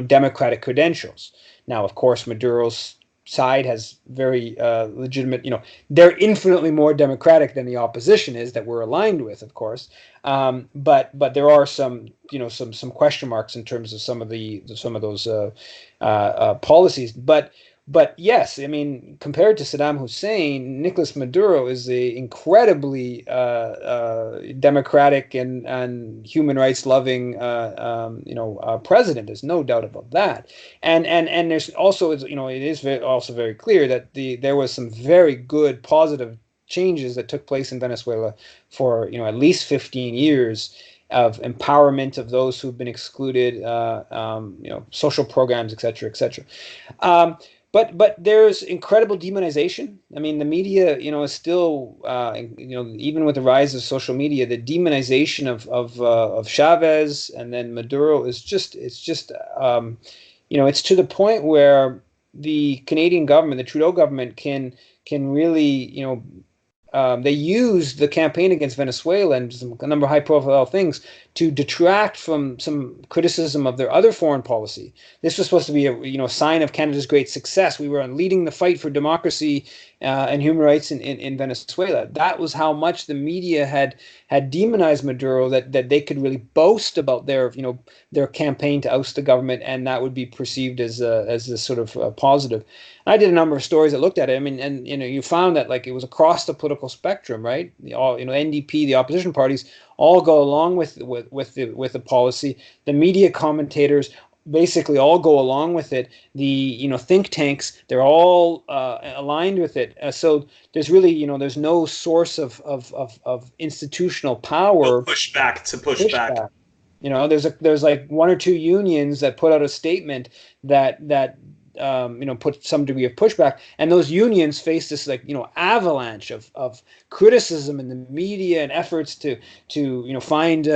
S2: democratic credentials. Now, of course, Maduro's side has very legitimate, they're infinitely more democratic than the opposition is that we're aligned with, of course. But there are some question marks in terms of some of those policies. But yes, I mean, compared to Saddam Hussein, Nicolas Maduro is a incredibly democratic and human rights loving president. There's no doubt about that. And there's also it is also very clear that there was some very good positive changes that took place in Venezuela for at least 15 years of empowerment of those who've been excluded, social programs, et cetera, et cetera. But there's incredible demonization. I mean, the media, is still, even with the rise of social media, the demonization of Chavez and then Maduro is it's to the point where the Canadian government, the Trudeau government, can really, they used the campaign against Venezuela and a number of high-profile things to detract from some criticism of their other foreign policy. This was supposed to be a sign of Canada's great success. We were leading the fight for democracy and human rights in Venezuela. That was how much the media had demonized Maduro, that they could really boast about their campaign to oust the government, and that would be perceived as a sort of positive. I did a number of stories that looked at it. I mean, and you found that like it was across the political spectrum, right? All NDP, the opposition parties, all go along with the policy. The media commentators basically all go along with it. The think tanks, they're all aligned with it. So there's really there's no source of institutional power.
S1: Push back.
S2: There's like one or two unions that put out a statement that put some degree of pushback, and those unions face this avalanche of criticism in the media and efforts to find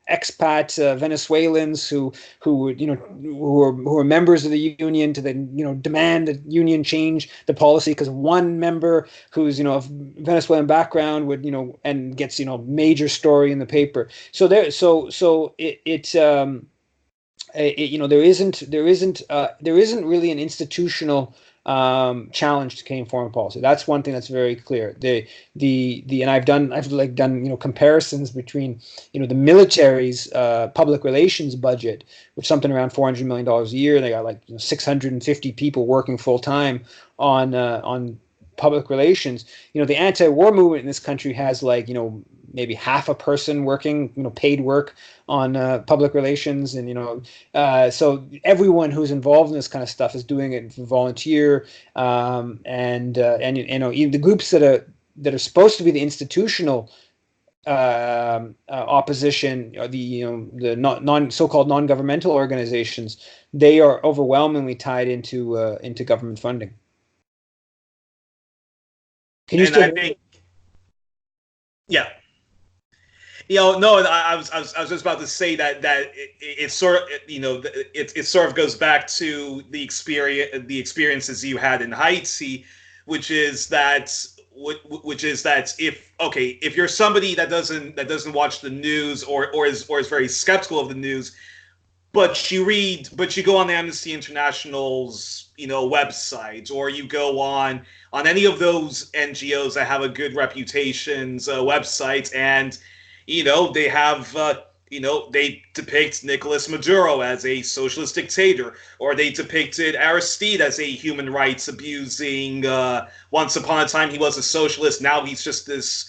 S2: expat Venezuelans who are members of the union to then demand the union change the policy because one member who's of Venezuelan background would and gets major story in the paper. So there isn't really an institutional challenge to Canadian foreign policy. That's one thing that's very clear. And I've done comparisons between the military's public relations budget, which is something around $400 million a year. They got like 650 people working full time on public relations. The anti-war movement in this country has maybe half a person working paid work on public relations, and so everyone who's involved in this kind of stuff is doing it for volunteer, and the groups that are supposed to be the institutional opposition, or the so-called non-governmental organizations, they are overwhelmingly tied into government funding. Can you still?
S1: Yeah. No, I was just about to say that it sort of it sort of goes back to the experiences you had in Haiti, which is that if you're somebody that doesn't watch the news or is very skeptical of the news, but you go on the Amnesty International's website, or you go on any of those NGOs that have a good reputation's website, and they have they depict Nicolas Maduro as a socialist dictator, or they depicted Aristide as a human rights abusing. Once upon a time, he was a socialist. Now he's just this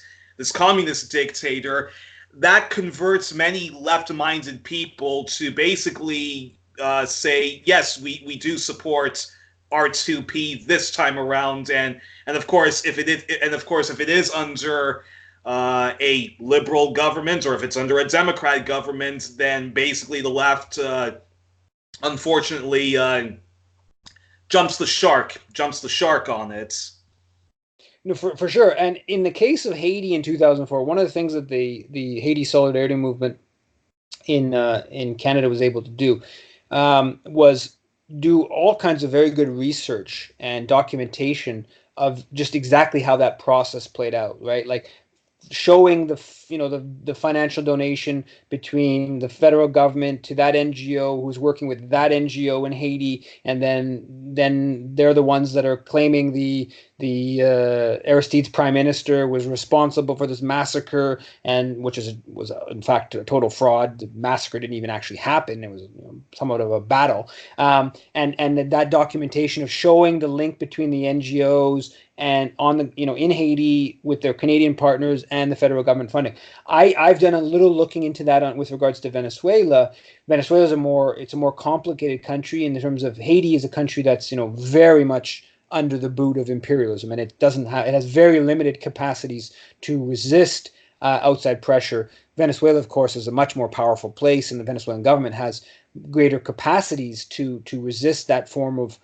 S1: communist dictator. That converts many left-minded people to basically say, yes, we do support R2P this time around, and of course if it is under a liberal government, or if it's under a Democratic government, then basically the left unfortunately jumps the shark on it.
S2: No, for sure. And in the case of Haiti in 2004, one of the things that the Haiti Solidarity Movement in Canada was able to do was do all kinds of very good research and documentation of just exactly how that process played out, right? Like showing the financial donation between the federal government to that NGO who's working with that NGO in Haiti, and then they're the ones that are claiming the Aristide's prime minister was responsible for this massacre, and which was in fact a total fraud. The massacre didn't even actually happen. It was somewhat of a battle, and that documentation of showing the link between the NGOs and on the in Haiti with their Canadian partners and the federal government funding. I've done a little looking into that with regards to Venezuela. Venezuela is a more complicated country in terms of Haiti is a country that's very much under the boot of imperialism, and it has very limited capacities to resist outside pressure. Venezuela, of course, is a much more powerful place, and the Venezuelan government has greater capacities to resist that form of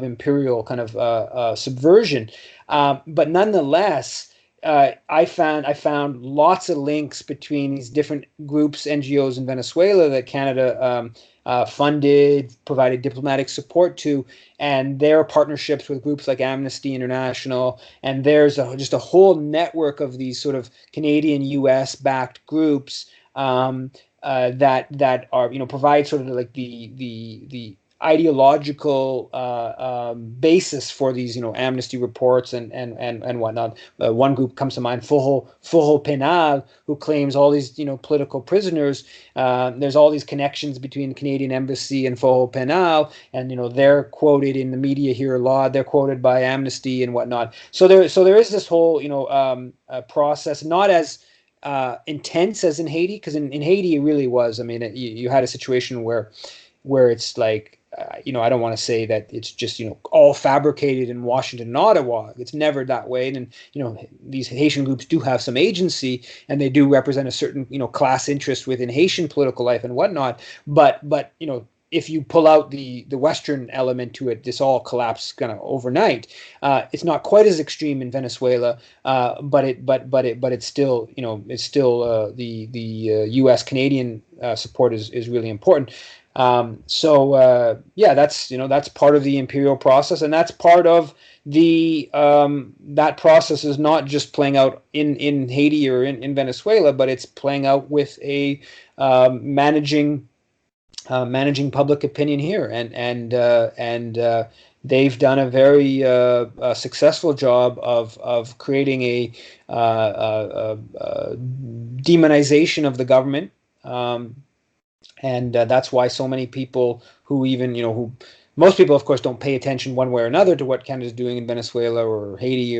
S2: imperial kind of subversion. But nonetheless, I found lots of links between these different groups, NGOs in Venezuela that Canada funded, provided diplomatic support to, and their partnerships with groups like Amnesty International. And there's just a whole network of these sort of Canadian U.S. backed groups that are, provide sort of like the ideological basis for these, amnesty reports and whatnot. One group comes to mind, Foro Penal, who claims all these, political prisoners. There's all these connections between the Canadian Embassy and Foro Penal, and they're quoted in the media here a lot. They're quoted by Amnesty and whatnot. So there is this whole, process, not as intense as in Haiti, because in Haiti it really was. I mean, you had a situation where it's like, I don't want to say that it's just, all fabricated in Washington and Ottawa. It's never that way. And, these Haitian groups do have some agency, and they do represent a certain, class interest within Haitian political life and whatnot. But if you pull out the Western element to it, this all collapsed kind of overnight. It's not quite as extreme in Venezuela, but it's still, the U.S. Canadian support is really important. That's part of the imperial process, and that's part of the that process is not just playing out in Haiti or in Venezuela, but it's playing out with a managing public opinion here, and they've done a very successful job of creating a demonization of the government. And that's why so many people who most people, of course, don't pay attention one way or another to what Canada's doing in Venezuela or Haiti,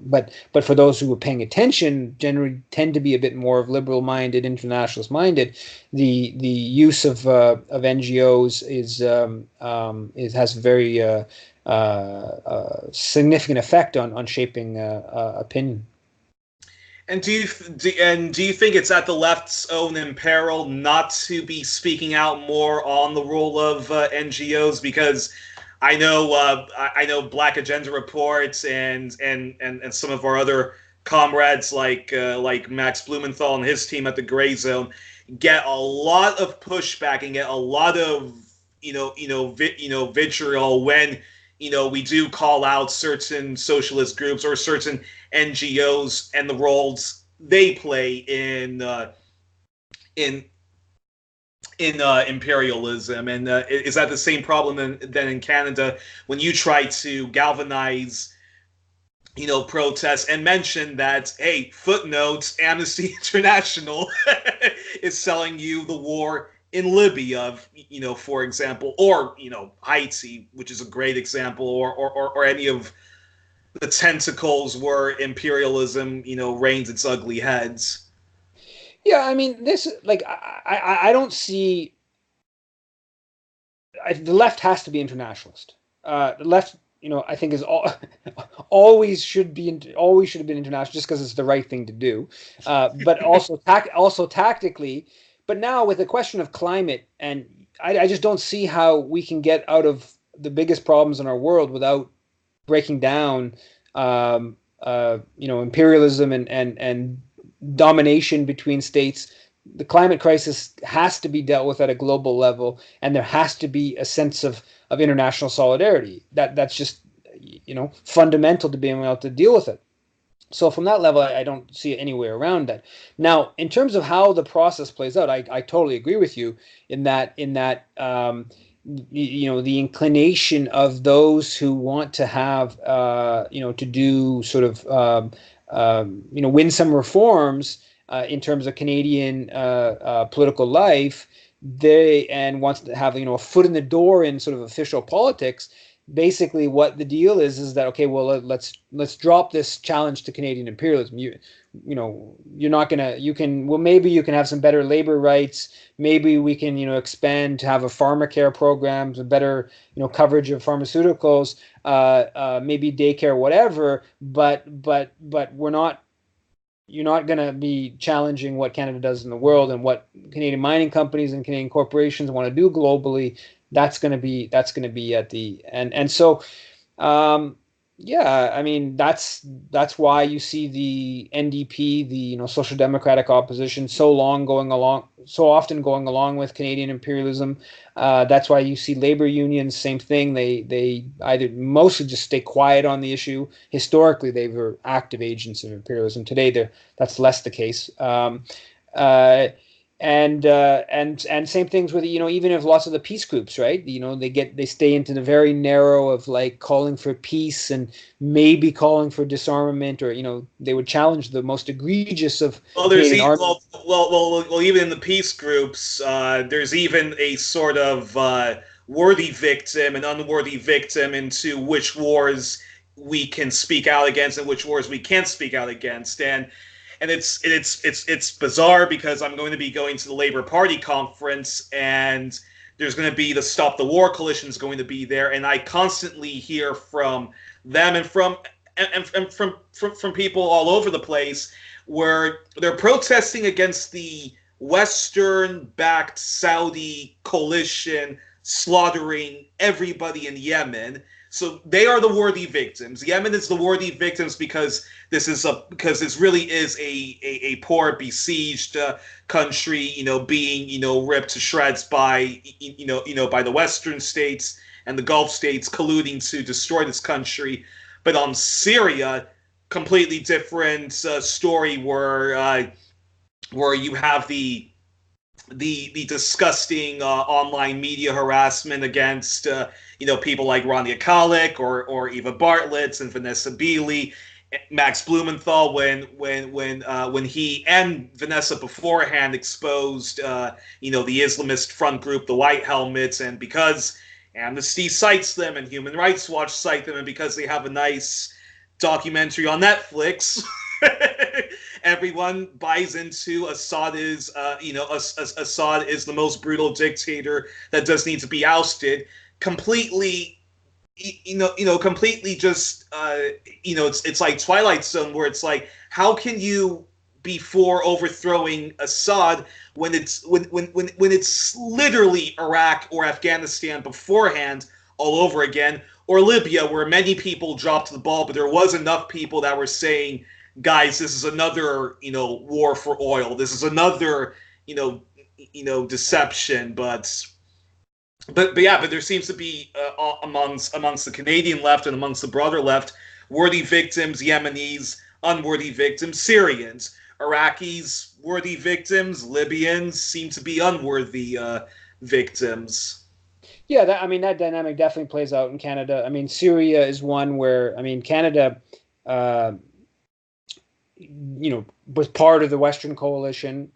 S2: but for those who are paying attention, generally tend to be a bit more of liberal-minded, internationalist-minded. The use of NGOs has a very significant effect on shaping opinion.
S1: And do you think it's at the left's own imperil not to be speaking out more on the role of NGOs? Because I know Black Agenda Reports and some of our other comrades like Max Blumenthal and his team at the Gray Zone get a lot of pushback and get a lot of vitriol when we do call out certain socialist groups or certain NGOs and the roles they play in imperialism. And is that the same problem then in Canada when you try to galvanize protests and mention that, hey, footnotes, Amnesty International is selling you the war in Libya, for example, or Haiti, which is a great example, or any of the tentacles where imperialism, reigns its ugly heads.
S2: Yeah, I mean, this, like, I don't see. The left has to be internationalist. The left, I think is always should have been international, just because it's the right thing to do. But also tactically. But now with the question of climate, and I just don't see how we can get out of the biggest problems in our world without breaking down, imperialism and domination between states. The climate crisis has to be dealt with at a global level, and there has to be a sense of international solidarity. That's just fundamental to being able to deal with it. So from that level, I don't see it anywhere around that. Now, in terms of how the process plays out, I totally agree with you in that the inclination of those who want to have to do sort of win some reforms in terms of Canadian political life, and wants to have a foot in the door in sort of official politics. Basically, what the deal is that, okay, well, let's drop this challenge to Canadian imperialism. You're not gonna. Maybe you can have some better labor rights. Maybe we can expand to have a pharmacare program, a better coverage of pharmaceuticals, maybe daycare, whatever. But we're not. You're not going to be challenging what Canada does in the world and what Canadian mining companies and Canadian corporations want to do globally. That's going to be at the end. And so Yeah, I mean that's why you see the NDP, the Social Democratic opposition, so often going along with Canadian imperialism. That's why you see labor unions, same thing. They either mostly just stay quiet on the issue. Historically, they were active agents of imperialism. Today, that's less the case. Uh, and same things with even if lots of the peace groups, right? They stay into the very narrow of like calling for peace and maybe calling for disarmament, or they would challenge the most egregious of
S1: Well,
S2: Canadian army.
S1: even in the peace groups, there's even a sort of worthy victim and unworthy victim into which wars we can speak out against and which wars we can't speak out against, and it's bizarre because I'm going to be going to the Labour Party conference, and there's going to be the Stop the War coalition is going to be there, and I constantly hear from them and from people all over the place where they're protesting against the Western-backed Saudi coalition slaughtering everybody in Yemen. So they are the worthy victims. Yemen is the worthy victims because this really is a poor besieged country, being ripped to shreds by by the Western states and the Gulf states colluding to destroy this country. But on Syria, completely different story where you have the disgusting online media harassment against people like Rania Khalek or Eva Bartlett and Vanessa Beeley, Max Blumenthal when he and Vanessa beforehand exposed the Islamist front group, the White Helmets, and because Amnesty cites them and Human Rights Watch cite them, and because they have a nice documentary on Netflix, everyone buys into Assad is Assad is the most brutal dictator that does need to be ousted. Completely, completely just it's like Twilight Zone, where it's like, how can you before overthrowing Assad when it's literally Iraq or Afghanistan beforehand all over again, or Libya, where many people dropped the ball, but there was enough people that were saying, guys, this is another war for oil. This is another deception. But there seems to be amongst the Canadian left and amongst the broader left, worthy victims, Yemenis, unworthy victims, Syrians, Iraqis, worthy victims, Libyans seem to be unworthy victims.
S2: Yeah, that dynamic definitely plays out in Canada. I mean, Syria is one where Canada, uh, was part of the Western coalition,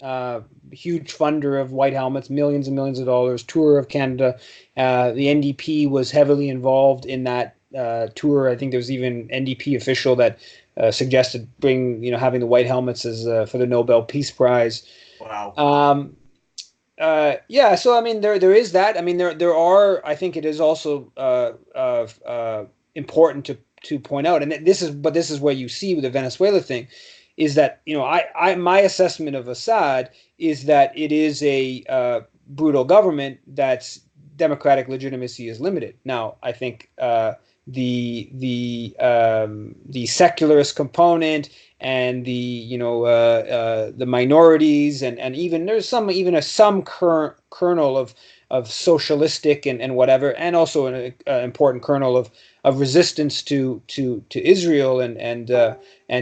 S2: huge funder of White Helmets, millions and millions of dollars, tour of Canada. The NDP was heavily involved in that tour. I think there was even NDP official that suggested having the White Helmets as for the Nobel Peace Prize.
S1: Wow.
S2: Yeah, so there is that. There are. I think it is also important to point out, and this is where you see with the Venezuela thing, is that my assessment of Assad is that it is a brutal government that's democratic legitimacy is limited. Now, I think the secularist component and the minorities and even there's some kernel of socialistic and whatever, and also an important kernel of resistance to Israel and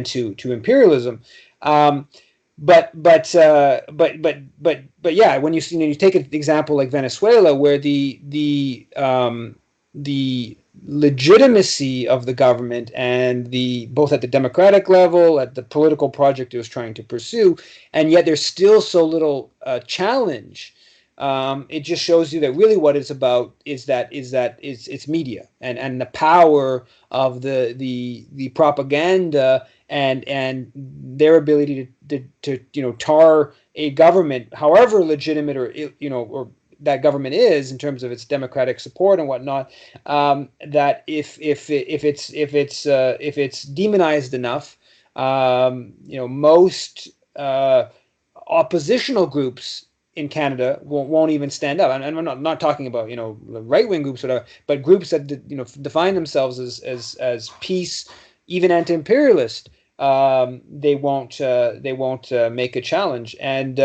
S2: to imperialism. But yeah, when you take an example like Venezuela, where the legitimacy of the government and both at the democratic level, at the political project it was trying to pursue, and yet there's still so little challenge. It just shows you that really what it's about is it's media and the power of the propaganda and their ability to tar a government, however legitimate or that government is in terms of its democratic support and whatnot. That if it's demonized enough, most oppositional groups in Canada won't even stand up. And I'm not talking about right-wing groups or whatever, but groups that define themselves as peace, even anti-imperialist. They won't make a challenge. And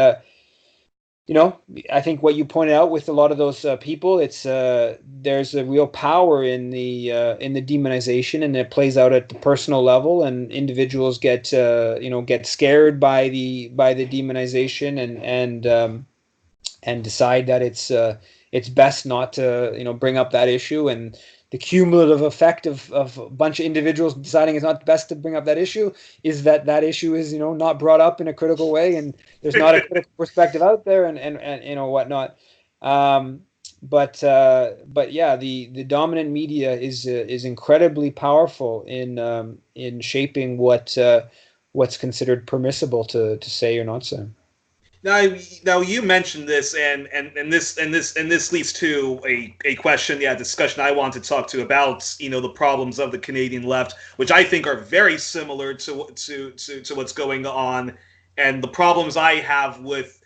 S2: I think what you pointed out with a lot of those people, it's there's a real power in the demonization, and it plays out at the personal level, and individuals get scared by the demonization, and decide that it's best not to bring up that issue. And the cumulative effect of a bunch of individuals deciding it's not best to bring up that issue is that issue is not brought up in a critical way, and there's not a critical perspective out there, and whatnot. But yeah, the dominant media is incredibly powerful in shaping what's considered permissible to say or not say.
S1: Now you mentioned this, and this leads to a question, discussion I want to talk to about the problems of the Canadian left, which I think are very similar to what's going on, and the problems I have with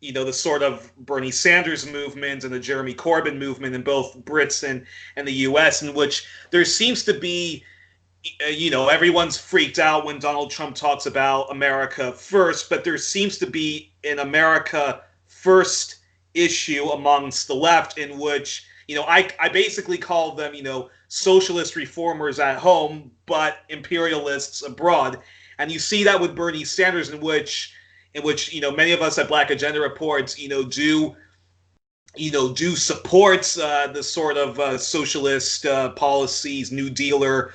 S1: the sort of Bernie Sanders movement and the Jeremy Corbyn movement in both Brits and the U.S., in which there seems to be everyone's freaked out when Donald Trump talks about America first, but there seems to be an America first issue amongst the left, in which I basically call them socialist reformers at home but imperialists abroad. And you see that with Bernie Sanders, in which many of us at Black Agenda Reports do support the sort of socialist policies, New Dealer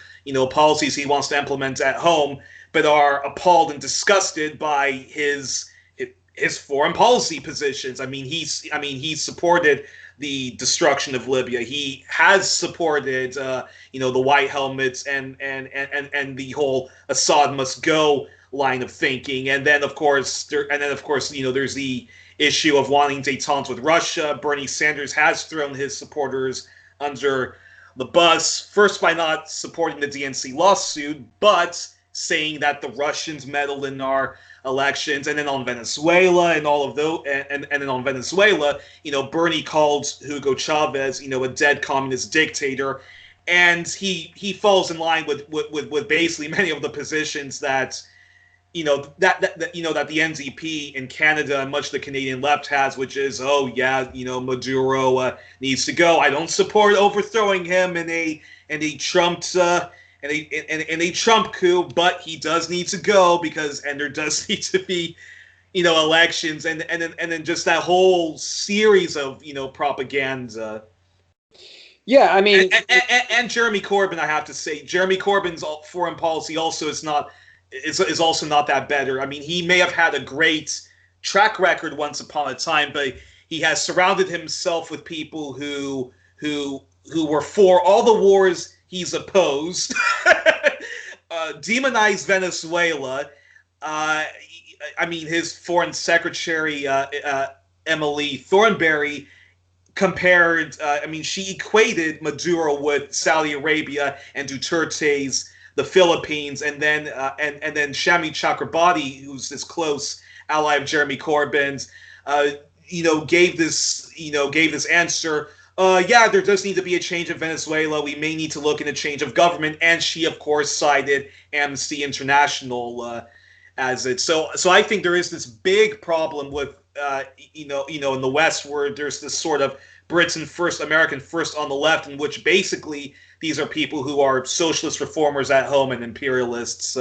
S1: policies he wants to implement at home, but are appalled and disgusted by his foreign policy positions. I mean, he's supported the destruction of Libya. He has supported the white helmets and the whole Assad must go line of thinking. And then of course there's the issue of wanting détente with Russia. Bernie Sanders has thrown his supporters under the bus, first by not supporting the DNC lawsuit, but saying that the Russians meddled in our elections. And then on Venezuela and all of those, and then on Venezuela, Bernie called Hugo Chavez, a dead communist dictator, and he falls in line with basically many of the positions that that the NDP in Canada and much of the Canadian left has, which is, Maduro needs to go. I don't support overthrowing him in a Trump coup, but he does need to go and there does need to be elections, and then just that whole series of propaganda.
S2: Yeah, I mean,
S1: and Jeremy Corbyn, I have to say, Jeremy Corbyn's foreign policy also is also not that better. I mean, he may have had a great track record once upon a time, but he has surrounded himself with people who were for all the wars he's opposed, demonized Venezuela. His foreign secretary, Emily Thornberry, compared. She equated Maduro with Saudi Arabia and Duterte's the Philippines, and then Shami Chakrabarti, who's this close ally of Jeremy Corbyn's, gave this answer. There does need to be a change in Venezuela. We may need to look in a change of government, and she, of course, cited Amnesty International as it. So I think there is this big problem with in the West, where there's this sort of Britain first, American first on the left, in which basically these are people who are socialist reformers at home and imperialists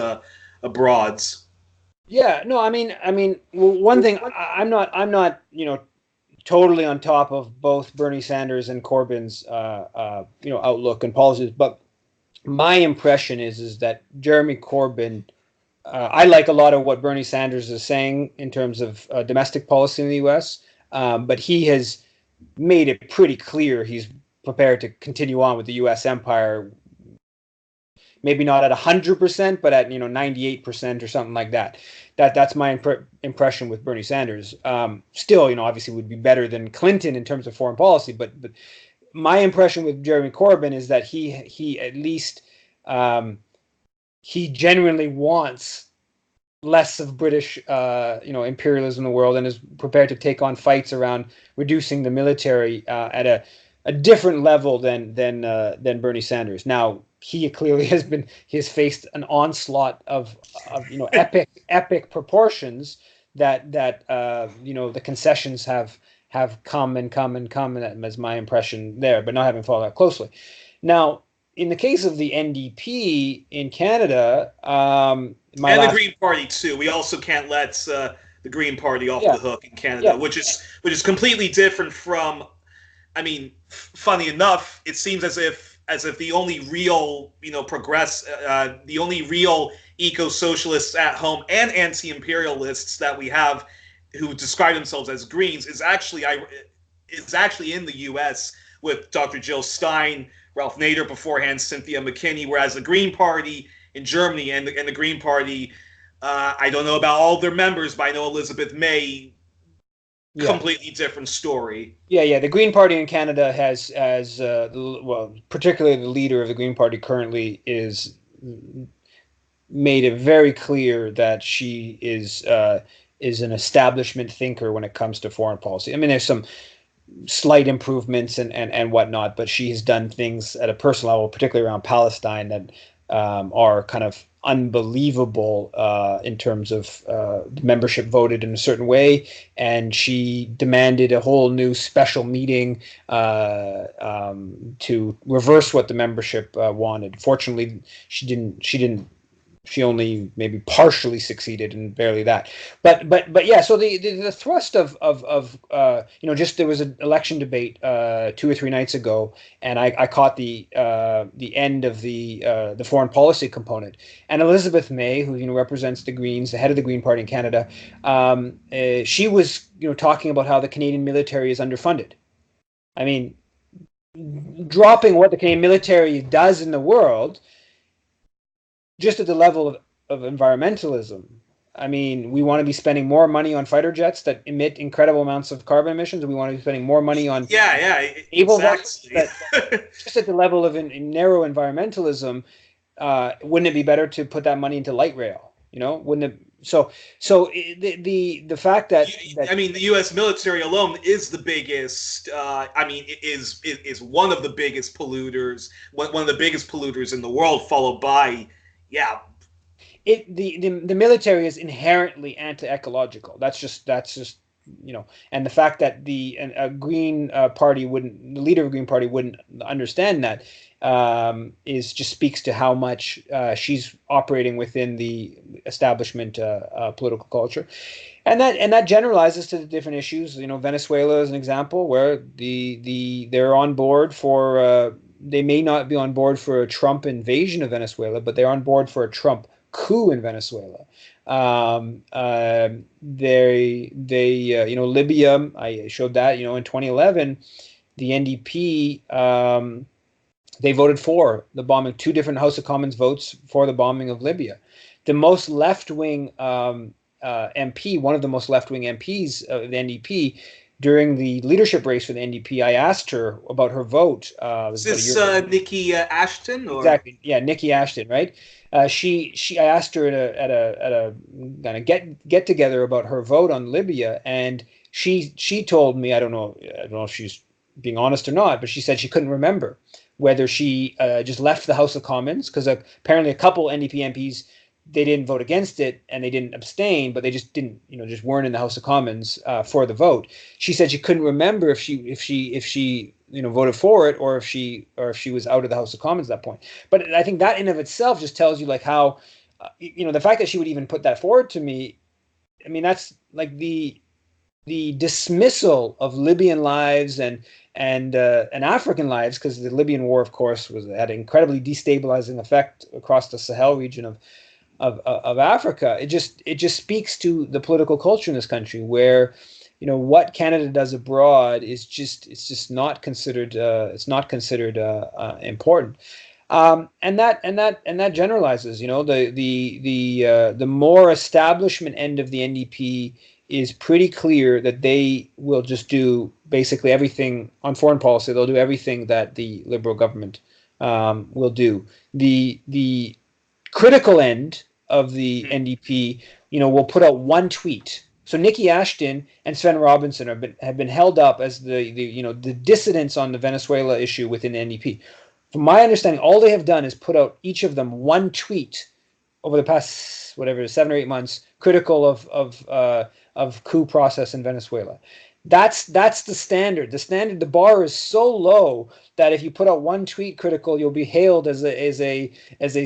S1: abroad.
S2: Yeah, no, one thing, I'm not totally on top of both Bernie Sanders and Corbyn's outlook and policies, but my impression is that Jeremy Corbyn, I like a lot of what Bernie Sanders is saying in terms of domestic policy in the U.S., but he has made it pretty clear he's prepared to continue on with the U.S. empire, maybe not at 100%, but at 98% or something like that. That's my impression with Bernie Sanders. Still, obviously would be better than Clinton in terms of foreign policy, but my impression with Jeremy Corbyn is that he at least he genuinely wants less of British, imperialism in the world, and is prepared to take on fights around reducing the military at a different level than Bernie Sanders. Now, he clearly has faced an onslaught of epic proportions that the concessions have come and come and come, and that's my impression there, but not having followed that closely. Now, in the case of the NDP in Canada,
S1: and the Green Party too. We also can't let the Green Party off the hook in Canada, which is completely different from. I mean, funny enough, it seems as if the only real the only real eco-socialists at home and anti-imperialists that we have who describe themselves as Greens is actually in the U.S. with Dr. Jill Stein, Ralph Nader beforehand, Cynthia McKinney, whereas the Green Party in Germany and the Green Party, I don't know about all their members, but I know Elizabeth May, completely different story.
S2: Yeah. The Green Party in Canada has particularly the leader of the Green Party currently is made it very clear that she is an establishment thinker when it comes to foreign policy. I mean, there's some slight improvements and whatnot, but she has done things at a personal level, particularly around Palestine, that are kind of unbelievable in terms of membership voted in a certain way, and she demanded a whole new special meeting to reverse what the membership wanted. Fortunately, she didn't. She only maybe partially succeeded, and barely that. But yeah. So the thrust of just there was an election debate 2 or 3 nights ago, and I caught the end of the foreign policy component. And Elizabeth May, who represents the Greens, the head of the Green Party in Canada, she was talking about how the Canadian military is underfunded. I mean, dropping what the Canadian military does in the world. Just at the level of environmentalism, I mean, we want to be spending more money on fighter jets that emit incredible amounts of carbon emissions. We want to be spending more money on
S1: exactly.
S2: Just at the level of narrow environmentalism, wouldn't it be better to put that money into light rail? Wouldn't it? So the fact that
S1: I mean, the U.S. military alone is the biggest. Is one of the biggest polluters. One of the biggest polluters in the world, followed by. Yeah.
S2: The military is inherently anti-ecological. That's just and the fact that the Green Party the leader of the Green Party wouldn't understand that just speaks to how much she's operating within the establishment political culture, and that generalizes to the different issues. Venezuela is an example where they're on board for. They may not be on board for a Trump invasion of Venezuela, but they're on board for a Trump coup in Venezuela. Libya, I showed that, in 2011, the NDP, they voted for the bombing, 2 different House of Commons votes for the bombing of Libya. The most left-wing MP, one of the most left-wing MPs of the NDP, during the leadership race for the NDP, I asked her about her vote.
S1: Is this Nikki Ashton? Or?
S2: Exactly. Yeah, Nikki Ashton, right? I asked her at a kind of get together about her vote on Libya, and she told me, I don't know if she's being honest or not, but she said she couldn't remember whether she just left the House of Commons, because apparently a couple NDP MPs, they didn't vote against it and they didn't abstain, but they just didn't, just weren't in the House of Commons for the vote. She said she couldn't remember if she voted for it or if she was out of the House of Commons at that point. But I think that in of itself just tells you how, the fact that she would even put that forward to me. I mean, that's like the dismissal of Libyan lives and African lives, because the Libyan war, of course, had an incredibly destabilizing effect across the Sahel region of Africa. It just speaks to the political culture in this country, where what Canada does abroad is just not considered important, and that generalizes. The more establishment end of the NDP is pretty clear that they will just do basically everything on foreign policy. They'll do everything that the Liberal government will do. The critical end of the NDP, will put out one tweet. So Nikki Ashton and Sven Robinson have been held up as the dissidents on the Venezuela issue within the NDP. From my understanding, all they have done is put out each of them one tweet over the past 7 or 8 months, critical of coup process in Venezuela. That's the standard. The bar is so low that if you put out one tweet critical, you'll be hailed as a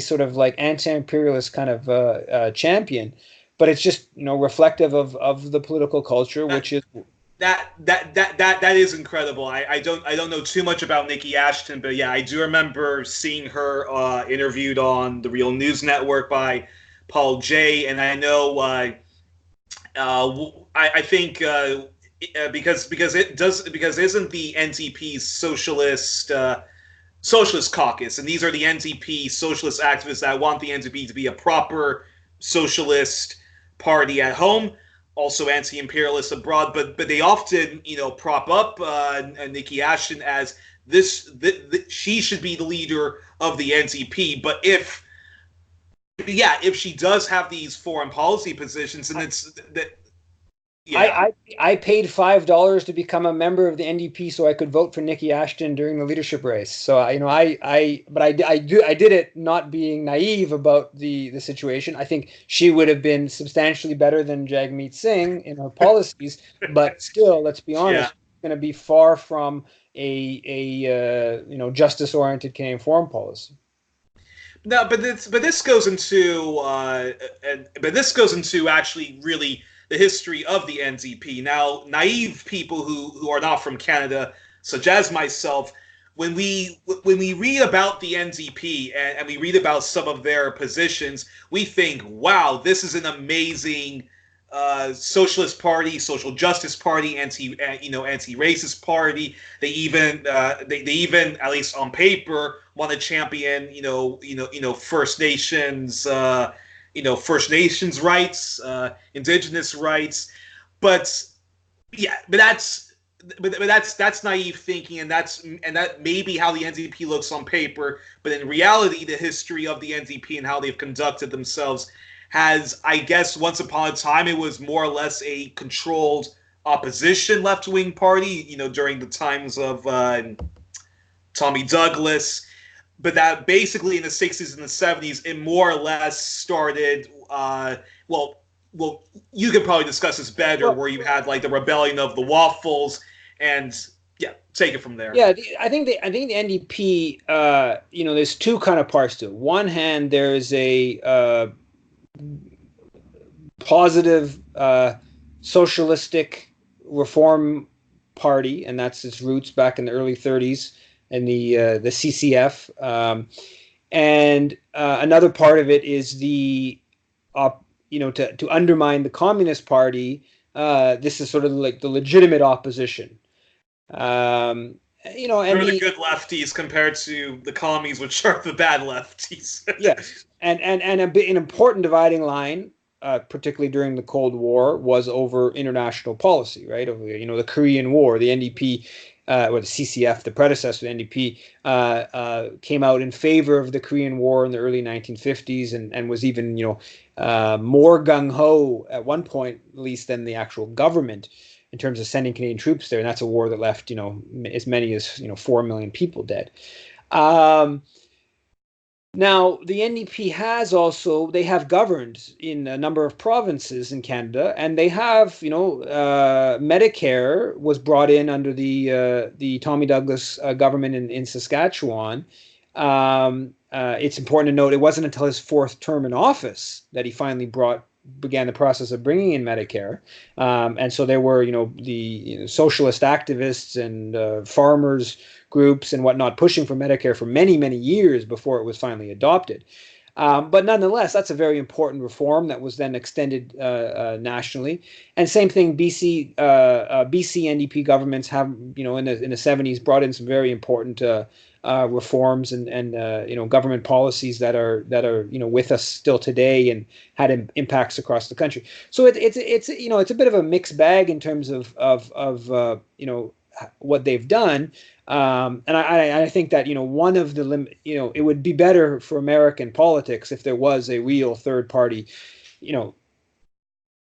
S2: sort of like anti-imperialist kind of champion. But it's just reflective of the political culture, which is
S1: that is incredible. I don't know too much about Nikki Ashton, but yeah, I do remember seeing her interviewed on the Real News Network by Paul Jay, and I know I think because isn't the NDP's socialist caucus, and these are the NDP socialist activists that want the NDP to be a proper socialist party at home, also anti-imperialist abroad, but they often prop up Nikki Ashton as she should be the leader of the NDP. But if she does have these foreign policy positions, and it's that.
S2: Yeah. I paid $5 to become a member of the NDP so I could vote for Nikki Ashton during the leadership race. So I did it not being naive about the situation. I think she would have been substantially better than Jagmeet Singh in her policies, but still, let's be honest, going to be far from a justice-oriented Canadian foreign policy.
S1: No, but this goes into actually really the history of the NDP. Now, naive people who are not from Canada, such as myself, when we read about the NDP and we read about some of their positions, we think, wow, this is an amazing socialist party, social justice party, anti-racist party. They even at least on paper want to champion First Nations. First Nations rights, Indigenous rights, but that's naive thinking, and that may be how the NDP looks on paper. But in reality, the history of the NDP and how they've conducted themselves has, I guess, once upon a time, it was more or less a controlled opposition left-wing party. During the times of Tommy Douglas. But that basically in the 60s and the 70s, it more or less started, well, you could probably discuss this better, where you had like the rebellion of the waffles, and take it from there.
S2: Yeah, I think the NDP, there's two kind of parts to it. One hand, there's a positive socialistic reform party, and that's its roots back in the early 30s. And the CCF, and another part of it is to undermine the Communist Party. This is sort of like the legitimate opposition. And
S1: they're the good lefties compared to the commies, which are the bad lefties.
S2: Yes, and an important dividing line, particularly during the Cold War, was over international policy, right? Over the Korean War, the NDP. Or the CCF, the predecessor to the NDP, came out in favor of the Korean War in the early 1950s, and was even, more gung-ho at one point, at least, than the actual government in terms of sending Canadian troops there. And that's a war that left, as many as 4 million people dead. Now, the NDP they have governed in a number of provinces in Canada, and they have, Medicare was brought in under the Tommy Douglas government in Saskatchewan. It's important to note it wasn't until his fourth term in office that he finally began the process of bringing in Medicare. And so there were, the socialist activists and farmers groups and whatnot pushing for Medicare for many, many years before it was finally adopted. But nonetheless, that's a very important reform that was then extended nationally. And same thing, BC NDP governments have, in the 70s brought in some very important reforms and government policies that are with us still today and had impacts across the country. So it's a bit of a mixed bag in terms of what they've done. And I think that one of the it would be better for American politics if there was a real third party,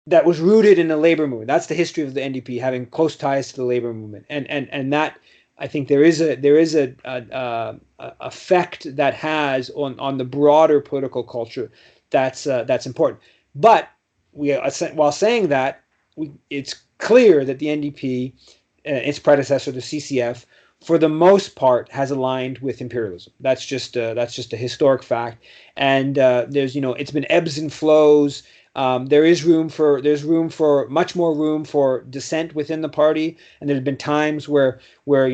S2: that was rooted in the labor movement. That's the history of the NDP, having close ties to the labor movement, and that, I think, there is a effect that has on the broader political culture that's important. But while saying that, it's clear that the NDP, its predecessor, the CCF, for the most part, has aligned with imperialism. That's just a historic fact. And it's been ebbs and flows. There's much more room for dissent within the party, and there's been times where the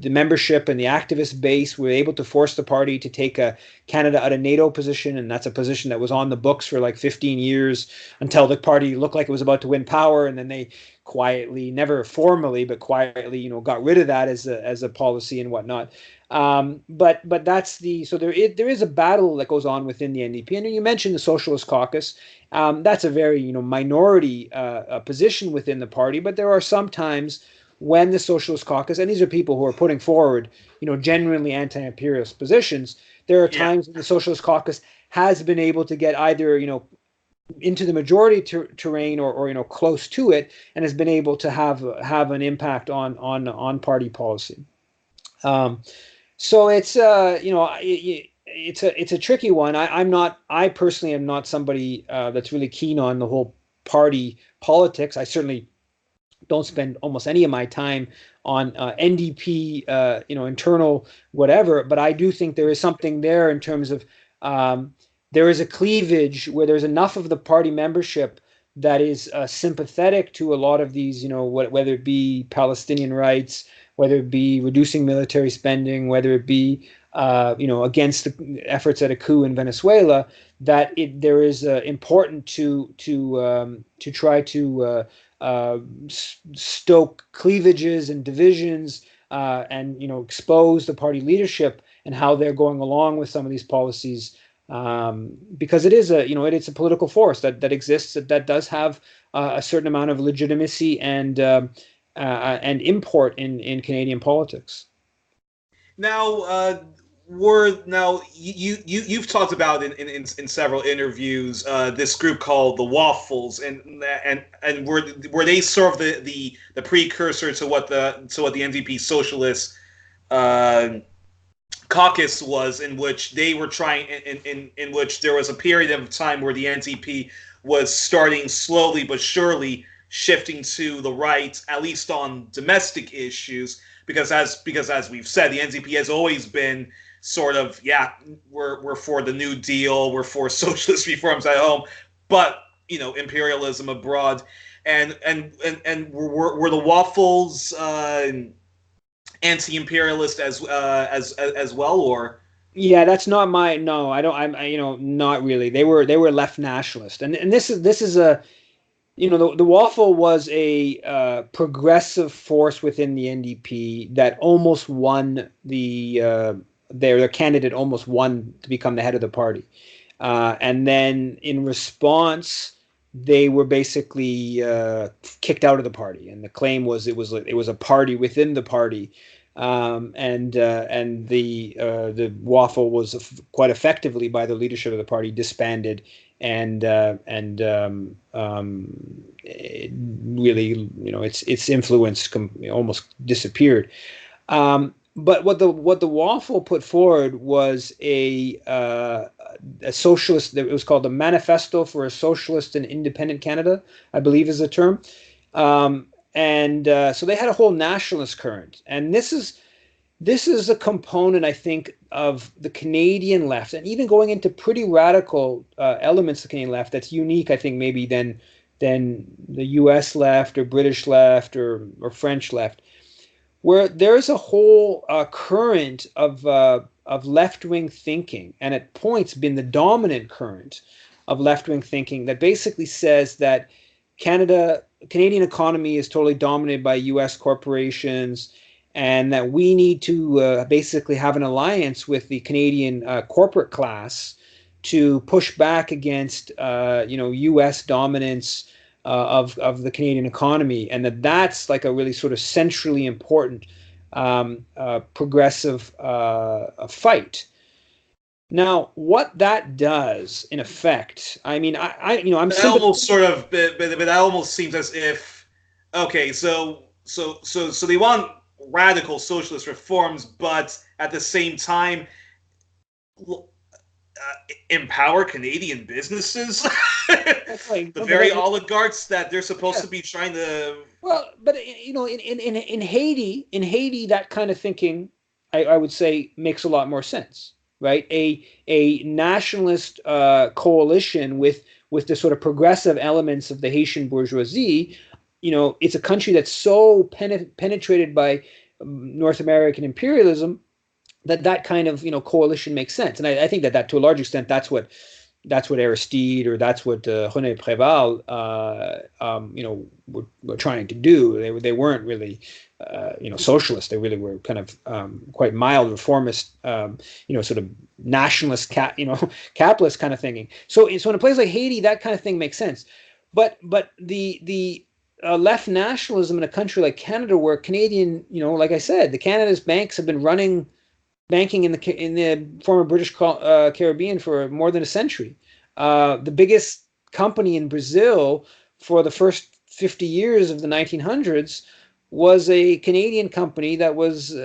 S2: membership and the activist base were able to force the party to take a Canada out of NATO position, and that's a position that was on the books for like 15 years until the party looked like it was about to win power, and then they quietly, never formally, but quietly, got rid of that as a policy and whatnot. But that's there is a battle that goes on within the NDP, and you mentioned the Socialist Caucus. That's a very minority position within the party, but there are some times when the Socialist Caucus, and these are people who are putting forward genuinely anti-imperialist positions, there are times when the Socialist Caucus has been able to get either into the majority terrain or close to it, and has been able to have an impact on party policy. So it's it's a tricky one. I personally am not somebody that's really keen on the whole party politics. I certainly don't spend almost any of my time on NDP internal whatever, but I do think there is something there in terms of there is a cleavage where there's enough of the party membership that is sympathetic to a lot of these, whether it be Palestinian rights, whether it be reducing military spending, whether it be against the efforts at a coup in Venezuela, that there is important to try to stoke cleavages and divisions, and expose the party leadership and how they're going along with some of these policies. Because it is it's a political force that exists, that does have a certain amount of legitimacy and import in Canadian politics.
S1: Now, you've talked about in several interviews this group called the Waffles, and were they sort of the precursor to what the NDP Socialist caucus was, in which they were trying, in which there was a period of time where the NDP was starting slowly but surely shifting to the right, at least on domestic issues, because as we've said, the NDP has always been sort of, we're for the New Deal, we're for socialist reforms at home, but imperialism abroad, and were the Waffles anti-imperialist as well, or?
S2: Yeah, that's not my, no, I don't, not really. They were left nationalist, and this is a, the Waffle was a progressive force within the NDP that almost won their candidate almost won to become the head of the party, and then in response, they were basically kicked out of the party, and the claim was it was a party within the party, and the Waffle was quite effectively, by the leadership of the party, disbanded, and it really, its influence almost disappeared. But what the Waffle put forward was a socialist. It was called the Manifesto for a Socialist and Independent Canada, I believe is the term. So they had a whole nationalist current, and this is a component, I think, of the Canadian left, and even going into pretty radical elements of the Canadian left that's unique, I think, maybe than the U.S. left or British left or French left, where there's a whole current of left-wing thinking, and at points been the dominant current of left-wing thinking, that basically says that Canadian economy is totally dominated by U.S. corporations, and that we need to basically have an alliance with the Canadian corporate class to push back against U.S. dominance of the Canadian economy, and that's like a really sort of centrally important progressive fight. Now, what that does, in effect, I mean, I'm
S1: That
S2: sympathetic.
S1: almost sort of, but that almost seems as if, okay, so they want radical socialist reforms, but at the same time, empower Canadian businesses,
S2: That's right.
S1: the
S2: No, but
S1: very oligarchs that they're supposed
S2: yeah.
S1: to be trying to.
S2: Well, but in Haiti, that kind of thinking, I would say, makes a lot more sense, right? A nationalist coalition with the sort of progressive elements of the Haitian bourgeoisie. It's a country that's so penetrated by North American imperialism that kind of coalition makes sense, and I think that to a large extent that's what Aristide or that's what René Préval were trying to do. They weren't really socialist. They really were kind of quite mild reformist, sort of nationalist capitalist kind of thinking. So in a place like Haiti, that kind of thing makes sense. But the left nationalism in a country like Canada, where Canadian, like I said, the Canada's banks have been running banking in the former British Caribbean for more than a century. The biggest company in Brazil for the first 50 years of the 1900s was a Canadian company that was,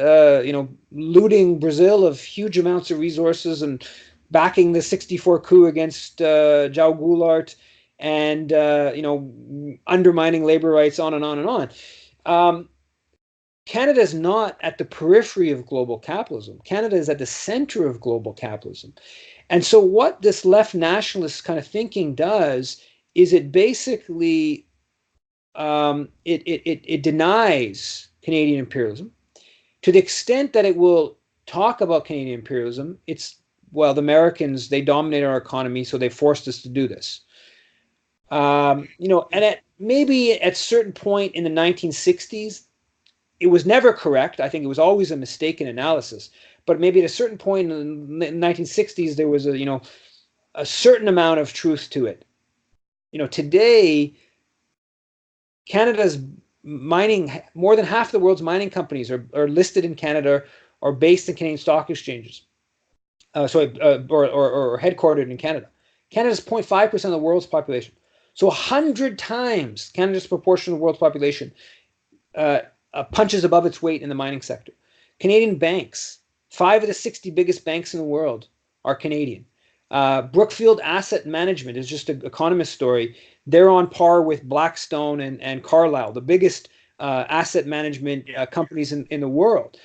S2: looting Brazil of huge amounts of resources and backing the '64 coup against João Goulart, and undermining labor rights, on and on and on. Canada is not at the periphery of global capitalism. Canada is at the center of global capitalism. And so what this left nationalist kind of thinking does is it basically it denies Canadian imperialism to the extent that it will talk about Canadian imperialism. The Americans, they dominate our economy, so they forced us to do this. And at certain point in the 1960s, it was never correct. I think it was always a mistaken analysis. But maybe at a certain point in the 1960s, there was a certain amount of truth to it. Today, Canada's mining, more than half the world's mining companies are listed in Canada or based in Canadian stock exchanges. Or headquartered in Canada. Canada's 0.5% of the world's population. So 100 times Canada's proportion of the world's population punches above its weight in the mining sector. Canadian banks, 5 of the 60 biggest banks in the world are Canadian. Brookfield Asset Management is just an Economist story. They're on par with Blackstone and Carlyle, the biggest asset management companies in the world.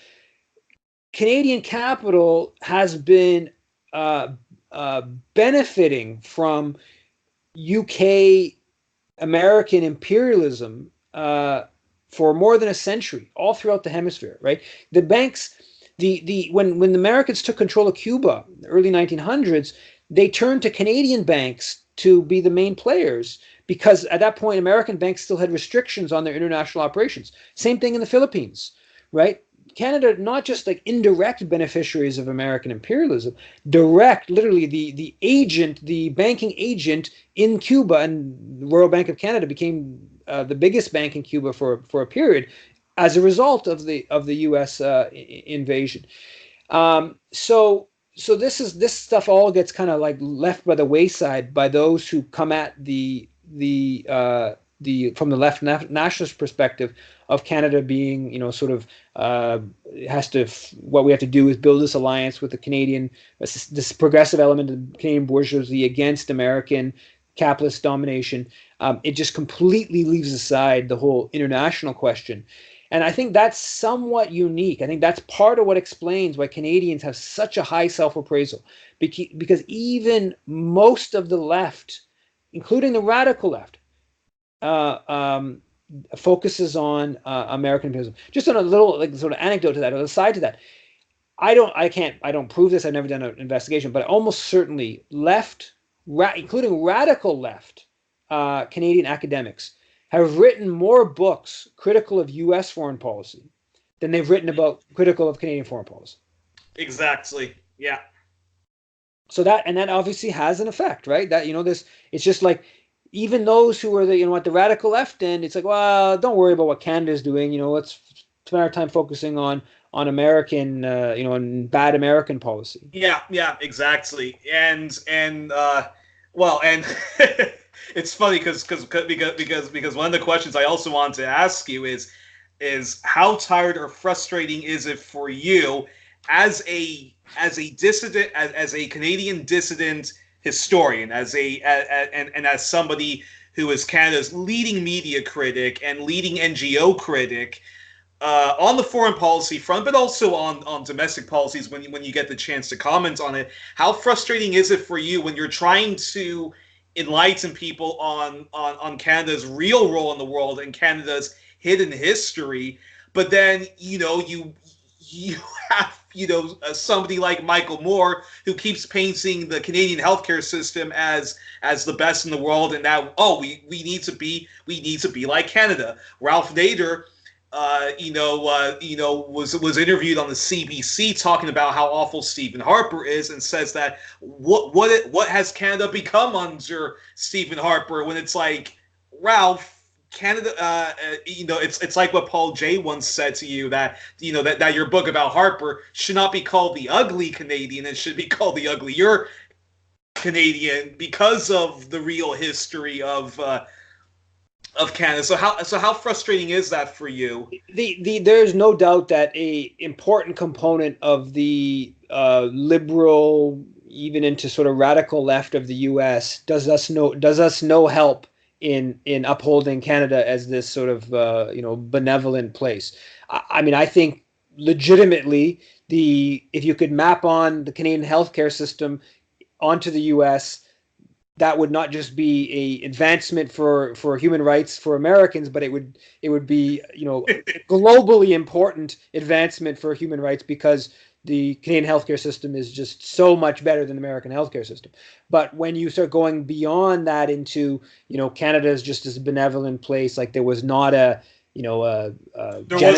S2: Canadian capital has been benefiting from UK American imperialism for more than a century, all throughout the hemisphere, right? The banks, when the Americans took control of Cuba in the early 1900s, they turned to Canadian banks to be the main players, because at that point, American banks still had restrictions on their international operations. Same thing in the Philippines, right? Canada, not just like indirect beneficiaries of American imperialism, direct, literally the banking agent in Cuba, and the Royal Bank of Canada became the biggest bank in Cuba for a period as a result of the U.S. Invasion. So this stuff all gets kind of like left by the wayside by those who come at the from the left nationalist perspective of Canada being, what we have to do is build this alliance with the Canadian, this progressive element of Canadian bourgeoisie against American capitalist domination. It just completely leaves aside the whole international question. And I think that's somewhat unique. I think that's part of what explains why Canadians have such a high self-appraisal, because even most of the left, including the radical left, focuses on American imperialism. Just on a little sort of anecdote to that, or aside to that, I don't prove this. I've never done an investigation, but almost certainly left, including radical left, Canadian academics have written more books critical of U.S. foreign policy than they've written about critical of Canadian foreign policy.
S1: Exactly. Yeah.
S2: So that obviously has an effect, right? That it's just like, even those who are at the radical left end, it's like, well, don't worry about what Canada's doing. Let's spend our time focusing on American, on bad American policy.
S1: Yeah, exactly. And well, and it's funny because one of the questions I also wanted to ask you is how tired or frustrating is it for you as a dissident, as a Canadian dissident historian, and as somebody who is Canada's leading media critic and leading NGO critic, on the foreign policy front, but also on domestic policies when you get the chance to comment on it. How frustrating is it for you when you're trying to enlighten people on Canada's real role in the world and Canada's hidden history, but then you have somebody like Michael Moore who keeps painting the Canadian healthcare system as the best in the world, and that we need to be like Canada. Ralph Nader was interviewed on the CBC talking about how awful Stephen Harper is, and says that what has Canada become under Stephen Harper? When it's like, Ralph, Canada, it's like what Paul Jay once said to you, that that your book about Harper should not be called The Ugly Canadian, it should be called The Uglier Canadian, because of the real history of Canada. So how frustrating is that for you?
S2: There's no doubt that a important component of the liberal, even into sort of radical left of the U.S. does us no help in upholding Canada as this sort of benevolent place. I mean, I think legitimately if you could map on the Canadian healthcare system onto the U.S., that would not just be a advancement for human rights for Americans, but it would be globally important advancement for human rights, because the Canadian healthcare system is just so much better than the American healthcare system. But when you start going beyond that into Canada is just this benevolent place, like there was not there
S1: was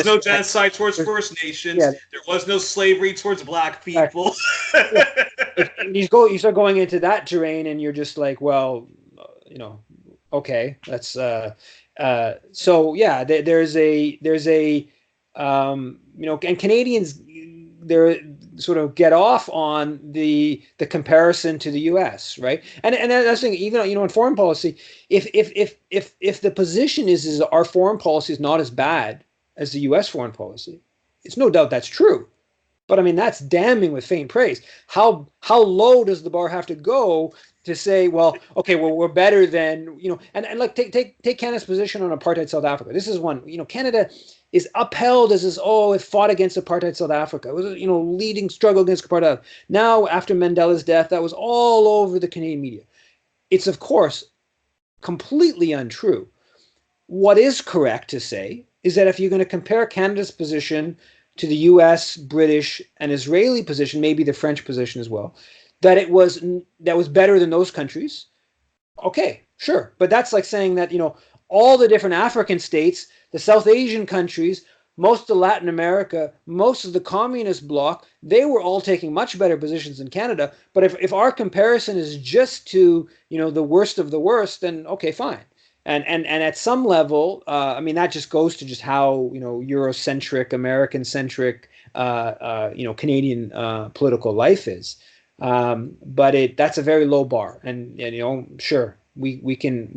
S1: no genocide towards First Nations. Yeah. There was no slavery towards Black people.
S2: You start going into that terrain, and you're just like, well, okay, that's so yeah. There's a and Canadians, they're sort of get off on the comparison to the U.S., right? And that's the thing, even in foreign policy, if the position is our foreign policy is not as bad as the U.S. foreign policy, it's no doubt that's true. But I mean, that's damning with faint praise. How low does the bar have to go to say, well, okay, well, we're better than, and like take Canada's position on apartheid South Africa. This is one, Canada is upheld as this, it fought against apartheid South Africa. It was, leading struggle against apartheid. Now, after Mandela's death, that was all over the Canadian media. It's, of course, completely untrue. What is correct to say is that if you're going to compare Canada's position to the U.S., British, and Israeli position, maybe the French position as well, that was better than those countries. Okay, sure. But that's like saying that, all the different African states, the South Asian countries, most of Latin America, most of the communist bloc, they were all taking much better positions than Canada. But if our comparison is just to, the worst of the worst, then okay, fine. And at some level, I mean, that just goes to just how, Eurocentric, American-centric, Canadian political life is. But that's a very low bar. And sure, we can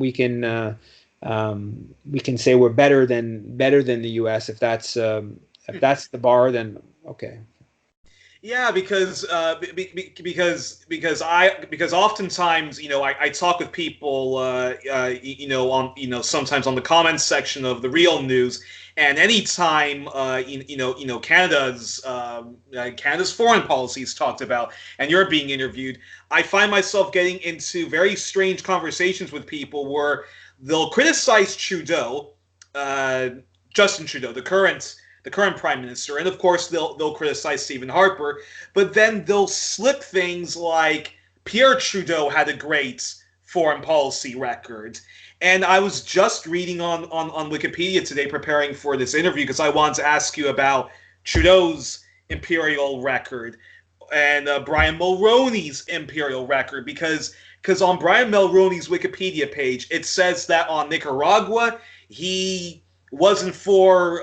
S2: say we're better than the U.S. If that's the bar, then okay.
S1: Yeah, because oftentimes I talk with people on sometimes on the comments section of the Real News, and anytime Canada's foreign policy is talked about and you're being interviewed, I find myself getting into very strange conversations with people where they'll criticize Trudeau, Justin Trudeau, the current prime minister, and of course they'll criticize Stephen Harper, but then they'll slip things like Pierre Trudeau had a great foreign policy record. And I was just reading on Wikipedia today, preparing for this interview, because I wanted to ask you about Trudeau's imperial record and Brian Mulroney's imperial record, because on Brian Mulroney's Wikipedia page, it says that on Nicaragua, he wasn't for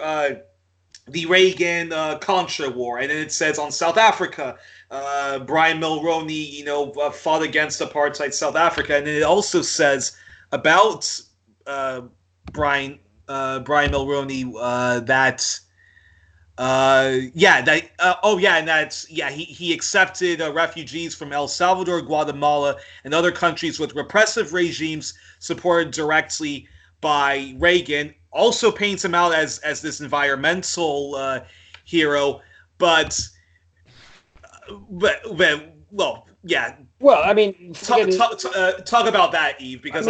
S1: the Reagan Contra War, and then it says on South Africa, Brian Mulroney, fought against apartheid South Africa, and then it also says about uh, Brian Brian Mulroney that. And that's he accepted refugees from El Salvador, Guatemala, and other countries with repressive regimes supported directly by Reagan. Also paints him out as this environmental hero, but well, yeah.
S2: Well, I mean,
S1: talk about that, Yves, because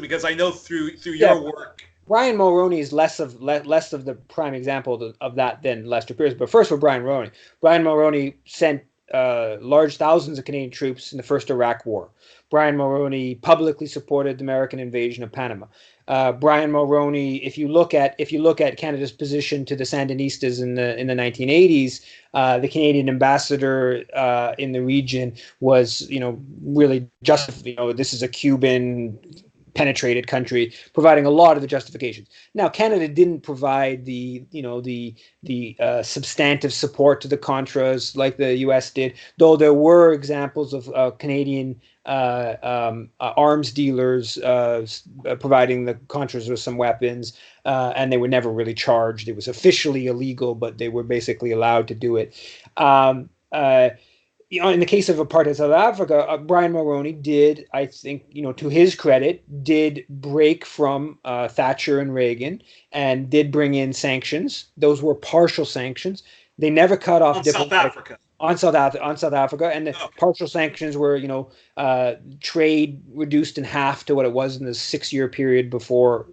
S1: because I know through your work.
S2: Brian Mulroney is less of the prime example of that than Lester Pearson. But first, for Brian Mulroney, sent large thousands of Canadian troops in the first Iraq War. Brian Mulroney publicly supported the American invasion of Panama. Brian Mulroney, if you look at Canada's position to the Sandinistas in the 1980s, the Canadian ambassador in the region was, really just, this is a Cuban penetrated country, providing a lot of the justifications. Now, Canada didn't provide the substantive support to the Contras like the U.S. did, though there were examples of Canadian arms dealers providing the Contras with some weapons, and they were never really charged. It was officially illegal, but they were basically allowed to do it. In the case of apartheid South Africa, Brian Mulroney did, I think, to his credit, did break from Thatcher and Reagan and did bring in sanctions. Those were partial sanctions. They never cut off
S1: South Africa.
S2: On South Africa, and the partial sanctions were, trade reduced in half to what it was in the 6-year period before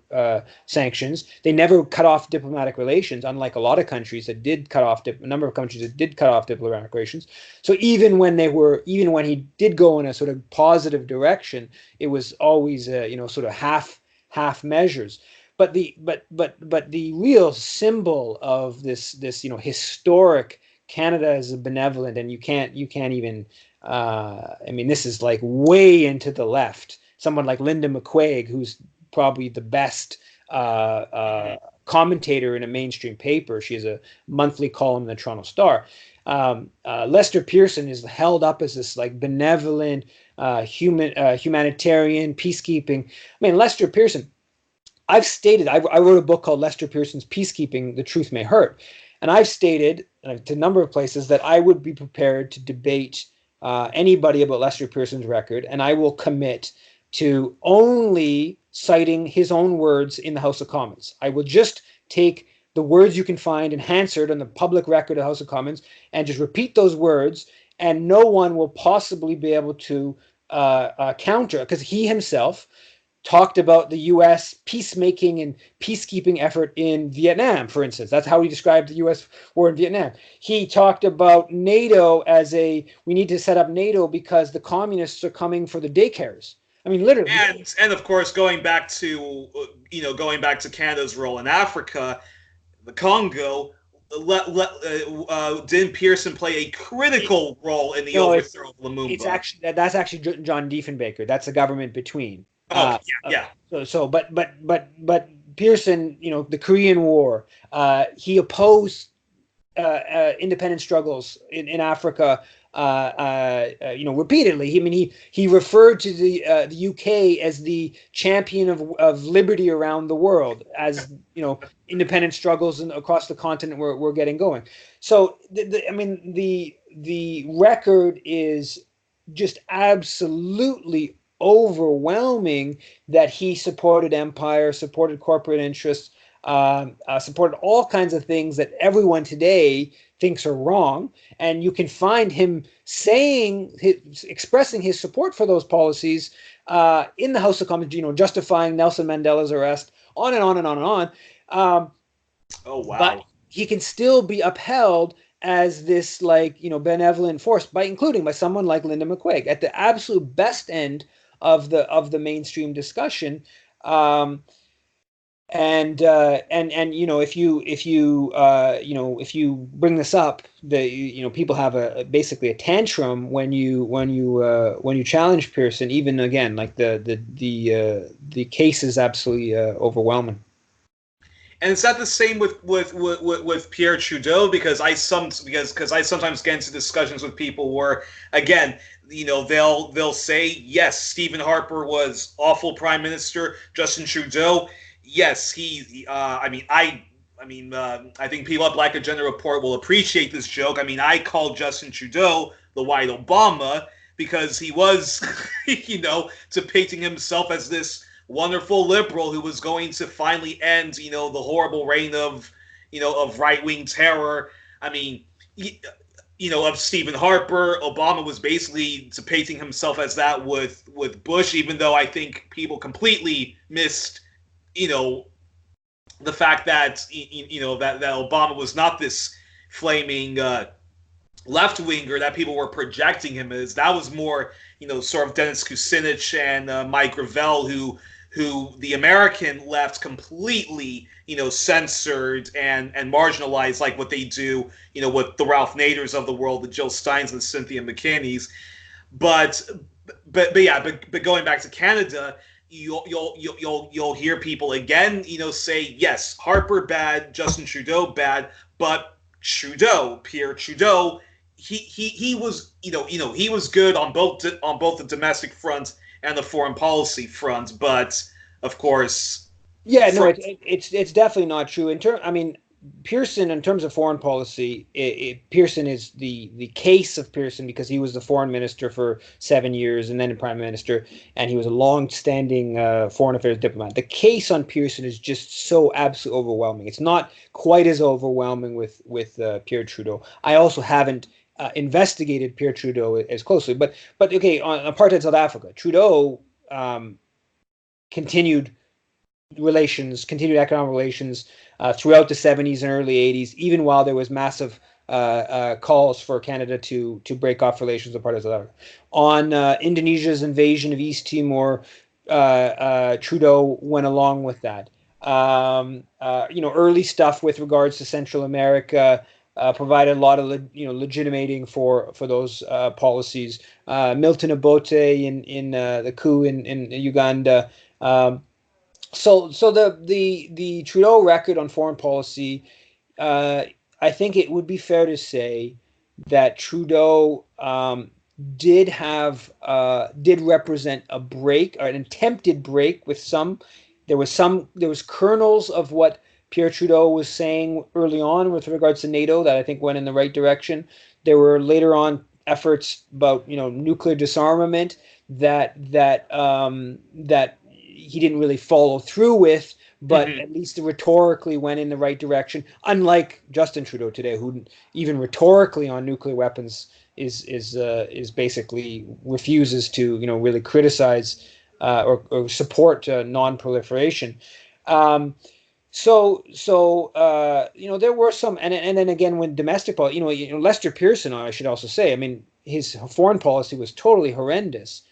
S2: sanctions. They never cut off diplomatic relations, unlike a lot of countries that did cut off a number of countries that did cut off diplomatic relations. So even when he did go in a sort of positive direction, it was always sort of half measures. But the real symbol of this historic Canada is benevolent, and you can't even. This is like way into the left. Someone like Linda McQuaig, who's probably the best commentator in a mainstream paper. She has a monthly column in the Toronto Star. Lester Pearson is held up as this like benevolent, humanitarian, peacekeeping. Lester Pearson. I've stated I wrote a book called Lester Pearson's Peacekeeping: The Truth May Hurt. And I've stated to a number of places that I would be prepared to debate anybody about Lester Pearson's record, and I will commit to only citing his own words in the House of Commons. I will just take the words you can find in Hansard on the public record of the House of Commons and just repeat those words, and no one will possibly be able to counter, because he himself talked about the U.S. peacemaking and peacekeeping effort in Vietnam, for instance. That's how he described the U.S. war in Vietnam. He talked about NATO as we need to set up NATO because the communists are coming for the daycares. Literally.
S1: And of course, going back to Canada's role in Africa, the Congo. Didn't Pearson play a critical role in the overthrow of Lumumba?
S2: That's actually John Diefenbaker. That's a government between. But Pearson, the Korean War, he opposed independent struggles in Africa, repeatedly. He referred to the UK as the champion of liberty around the world, as independent struggles across the continent were getting going. So the record is just absolutely overwhelming that he supported empire, supported corporate interests, supported all kinds of things that everyone today thinks are wrong. And you can find him expressing his support for those policies in the House of Commons, justifying Nelson Mandela's arrest, on and on and on and on.
S1: Oh, wow.
S2: But he can still be upheld as this benevolent force, including by someone like Linda McQuaig at the absolute best end of the mainstream discussion. If you bring this up, people have basically a tantrum when you challenge Pearson. Even again, like the case is absolutely overwhelming.
S1: And is that the same with Pierre Trudeau? Because because I sometimes get into discussions with people where, again, they'll say, yes, Stephen Harper was awful prime minister. Justin Trudeau, yes, I think people at Black Agenda Report will appreciate this joke. I mean, I called Justin Trudeau the White Obama because he was, depicting himself as this wonderful liberal who was going to finally end, the horrible reign of right-wing terror. I mean, of Stephen Harper. Obama was basically depicting himself as that with Bush, even though I think people completely missed, the fact that that Obama was not this flaming left winger that people were projecting him as. That was more, sort of Dennis Kucinich and Mike Gravel, who the American left completely, censored and marginalized, like what they do, with the Ralph Naders of the world, the Jill Steins and the Cynthia McKinneys. But going back to Canada, you'll hear people again, say, yes, Harper bad, Justin Trudeau bad, but Pierre Trudeau, he was he was good on both the domestic front and the foreign policy front, but of course,
S2: it's definitely not true. Pearson, in terms of foreign policy, Pearson is the case of Pearson because he was the foreign minister for 7 years and then the prime minister, and he was a long-standing foreign affairs diplomat. The case on Pearson is just so absolutely overwhelming. It's not quite as overwhelming with Pierre Trudeau. I also haven't investigated Pierre Trudeau as closely, but okay, on apartheid South Africa, Trudeau continued economic relations throughout the 70s and early 80s, even while there was massive calls for Canada to break off relations with apartheid South Africa. On Indonesia's invasion of East Timor, Trudeau went along with that. Early stuff with regards to Central America provided a lot of legitimating for those policies. Milton Obote in the coup in Uganda. So the Trudeau record on foreign policy, I think it would be fair to say that Trudeau did represent a break, or an attempted break with some. There was kernels of what Pierre Trudeau was saying early on with regards to NATO that I think went in the right direction. There were later on efforts about nuclear disarmament that he didn't really follow through with, but at least rhetorically went in the right direction. Unlike Justin Trudeau today, who even rhetorically on nuclear weapons is basically refuses to really criticize or support non-proliferation. So there were some, and then again when domestic policy, Lester Pearson, I should also say, I mean, his foreign policy was totally horrendous.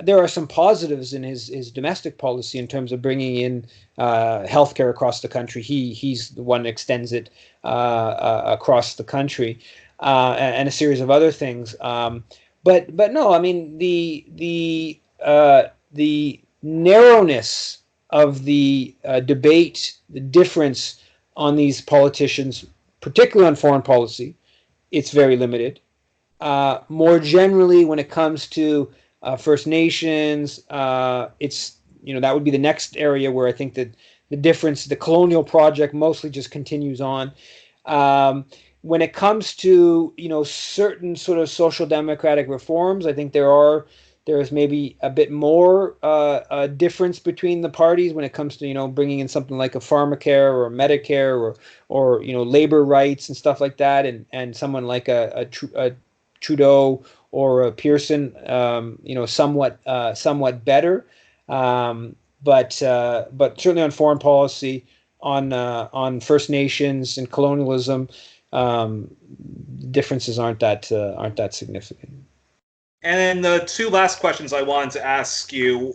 S2: There are some positives in his domestic policy in terms of bringing in healthcare across the country. He's the one that extends it across the country, and a series of other things. But no, I mean the narrowness of the debate, the difference on these politicians, particularly on foreign policy, it's very limited. More generally, when it comes to First Nations, it's that would be the next area where I think that the difference, the colonial project mostly just continues on. When it comes to certain sort of social democratic reforms, I think there is maybe a bit more difference between the parties when it comes to bringing in something like a pharmacare or Medicare or labor rights and stuff like that, and someone like a Trudeau or a Pearson, somewhat better, but certainly on foreign policy, on First Nations and colonialism, differences aren't that significant.
S1: And then the two last questions I wanted to ask you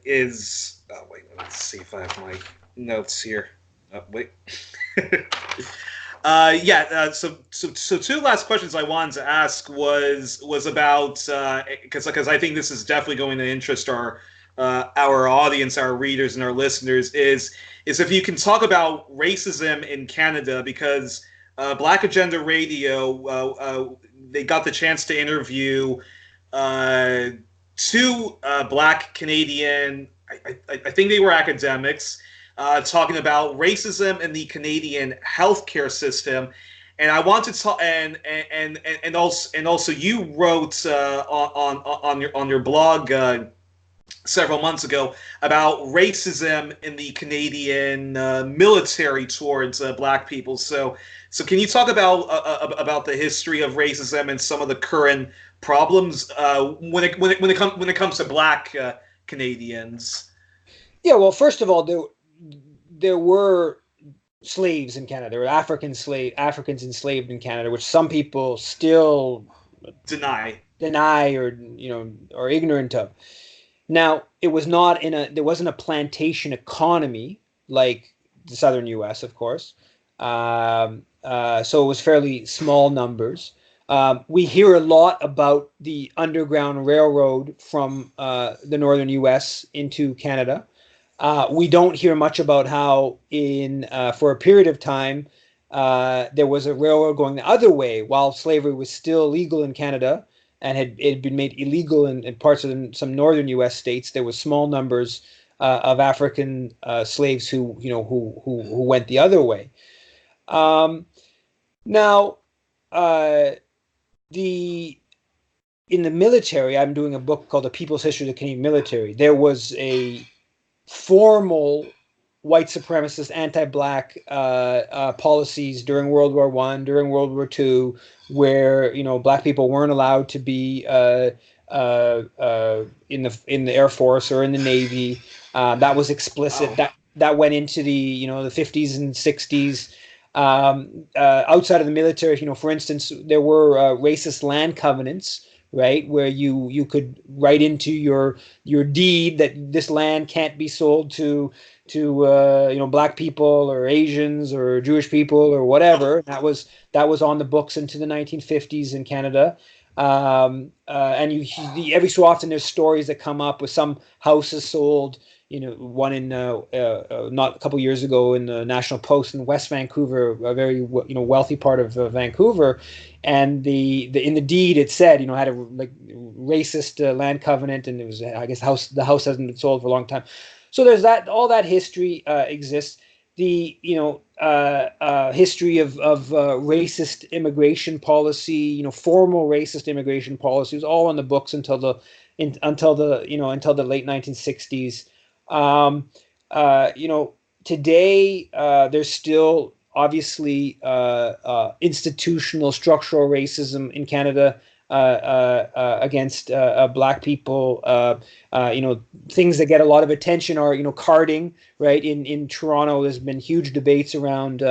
S1: is, wait, let's see if I have my notes here. Wait. So two last questions I wanted to ask was about because I think this is definitely going to interest our our audience, our readers, and our listeners is if you can talk about racism in Canada, because Black Agenda Radio, they got the chance to interview uh, two Black Canadian, I think they were academics, talking about racism in the Canadian healthcare system. And I want to talk, and also you wrote on your blog several months ago about racism in the Canadian military towards Black people. So can you talk about the history of racism and some of the current problems when it comes to Black Canadians?
S2: Yeah, well, first of all, there were slaves in Canada. There were Africans enslaved in Canada, which some people still deny or are ignorant of. Now, it was not there wasn't a plantation economy like the southern U.S., of course. So it was fairly small numbers. We hear a lot about the Underground Railroad from the northern U.S. into Canada. We don't hear much about how for a period of time there was a railroad going the other way while slavery was still legal in Canada and had been made illegal in parts of some northern U.S. states. There were small numbers of African slaves who went the other way. Now, in the military, I'm doing a book called The People's History of the Canadian Military. There was a formal white supremacist, anti-Black policies during World War I, during World War II, where Black people weren't allowed to be in the Air Force or in the Navy. That was explicit. Wow. That went into the the 50s and 60s. Outside of the military, for instance, there were racist land covenants, right, where you could write into your deed that this land can't be sold to Black people or Asians or Jewish people or whatever. That was on the books into the 1950s in Canada. And every so often there's stories that come up with some houses sold. One in not a couple years ago in the National Post in West Vancouver, a very wealthy part of Vancouver, and in the deed it said had a racist land covenant, and it was, I guess, the house hasn't been sold for a long time. So there's all that history exists. The history of racist immigration policy, formal racist immigration policy, was all on the books until the late 1960s. Today there's still obviously institutional structural racism in Canada against Black people. Things that get a lot of attention are carding, right? In Toronto, there's been huge debates around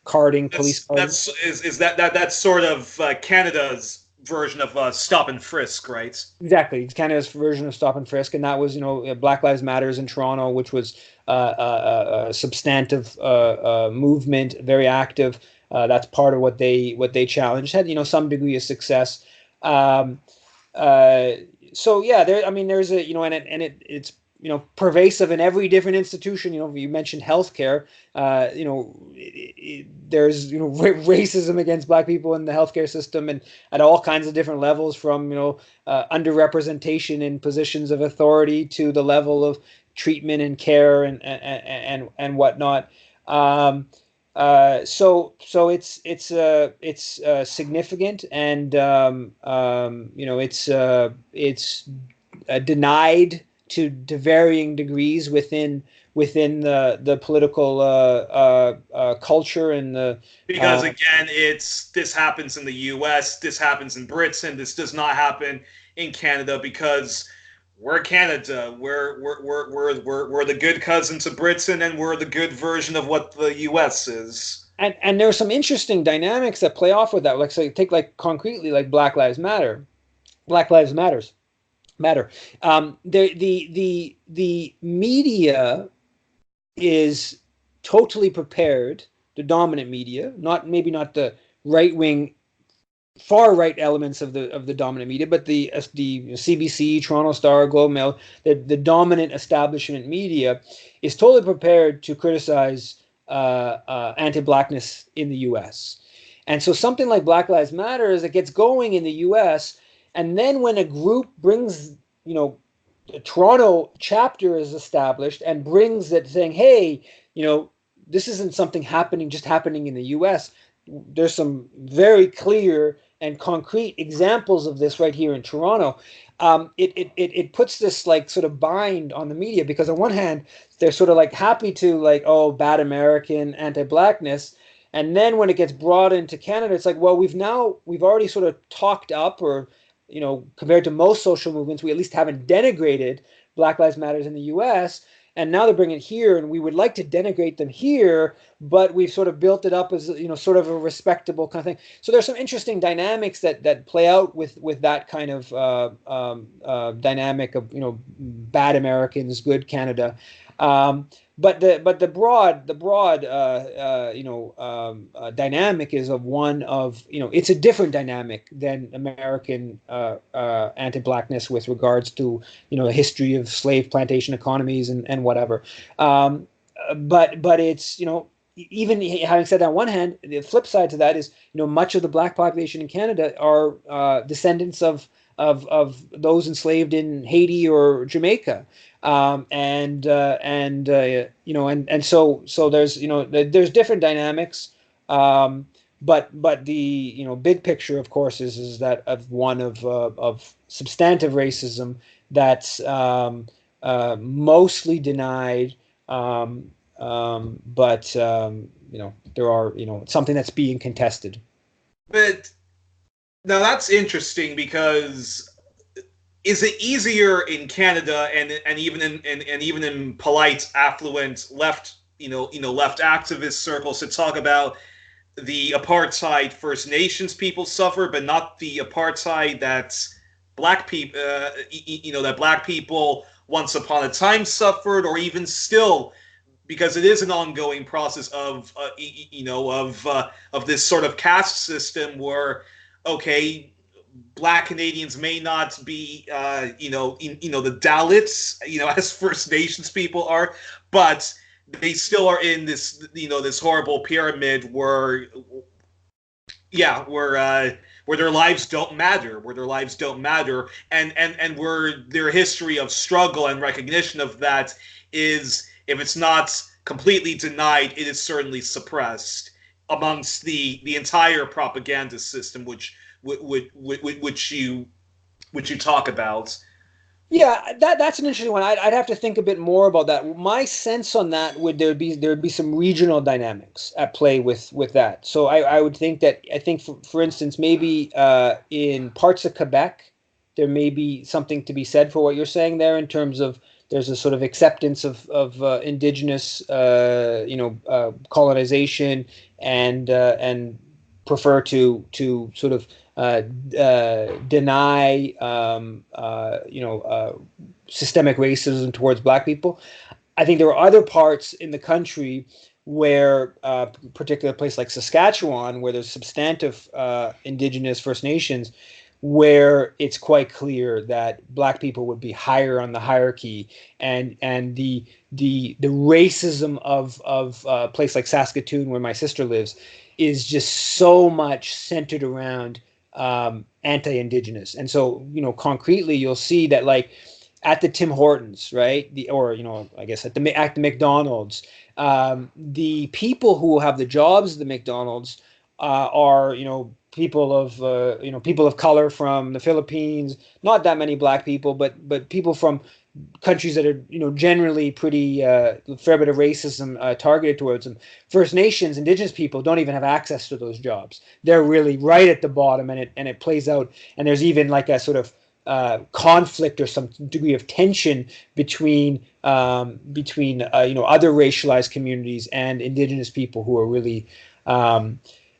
S2: carding, police carding.
S1: That's sort of Canada's version of stop and frisk, right?
S2: Exactly. It's Canada's version of stop and frisk, and that was Black Lives Matters in Toronto, which was a substantive movement, very active. That's part of what they challenged. Had some degree of success. So yeah, there's it's pervasive in every different institution. You mentioned healthcare. There's racism against Black people in the healthcare system, and at all kinds of different levels, from underrepresentation in positions of authority to the level of treatment and care and whatnot. So it's significant, and it's denied to varying degrees within the political culture and
S1: because again, this happens in the U.S., this happens in Britain, this does not happen in Canada because we're Canada. We're the good cousin to Britain, and we're the good version of what the U.S. is.
S2: And there are some interesting dynamics that play off with that. Take concretely Black Lives Matter. Black Lives Matter. The media is totally prepared, the dominant media, maybe not the right wing far right elements of the dominant media, but the CBC, Toronto Star, Globe Mail, the dominant establishment media is totally prepared to criticize anti-blackness in the U.S. And so something like Black Lives Matter, as it gets going in the U.S., and then when a group brings, the Toronto chapter is established and brings that, saying, hey, this isn't something happening in the U.S. There's some very clear and concrete examples of this right here in Toronto. It puts this like sort of bind on the media, because on one hand they're sort of like happy to like, oh, bad American anti-blackness, and then when it gets brought into Canada, it's like, well, we've already sort of talked up, or compared to most social movements, we at least haven't denigrated Black Lives Matters in the U.S. And now they're bringing it here, and we would like to denigrate them here, but we've sort of built it up as sort of a respectable kind of thing. So there's some interesting dynamics that play out with that kind of dynamic of bad Americans, good Canada. But the broad dynamic is of one of it's a different dynamic than American anti-blackness with regards to a history of slave plantation economies and whatever. But it's even having said that, on one hand, the flip side to that is much of the black population in Canada are descendants of those enslaved in Haiti or Jamaica. So there's different dynamics, but the big picture, of course, is that of one of substantive racism that's mostly denied, but there are something that's being contested.
S1: But now that's interesting, because is it easier in Canada and even in polite, affluent left left activist circles to talk about the apartheid First Nations people suffer, but not the apartheid that black people that black people once upon a time suffered, or even still, because it is an ongoing process of this sort of caste system where, okay, Black Canadians may not be, the Dalits, as First Nations people are, but they still are in this, this horrible pyramid where their lives don't matter, and where their history of struggle and recognition of that is, if it's not completely denied, it is certainly suppressed amongst the entire propaganda system, which you talk about.
S2: Yeah, that's an interesting one. I'd have to think a bit more about that. My sense on that would there'd be some regional dynamics at play with that. So I would think that, for instance, maybe in parts of Quebec, there may be something to be said for what you're saying there, in terms of there's a sort of acceptance of indigenous colonization, and prefer to sort of deny systemic racism towards black people. I think there are other parts in the country where, particular place like Saskatchewan, where there's substantive indigenous First Nations, where it's quite clear that black people would be higher on the hierarchy, and the racism of a place like Saskatoon, where my sister lives, is just so much centered around anti-indigenous. And so, concretely, you'll see that, like, at the Tim Hortons, right? I guess at the McDonald's, the people who have the jobs at the McDonald's are, people of color from the Philippines. Not that many black people, but people from countries that are, generally pretty fair bit of racism targeted towards them. First Nations, Indigenous people don't even have access to those jobs. They're really right at the bottom, and it plays out. And there's even like a sort of conflict or some degree of tension between other racialized communities and Indigenous people who are really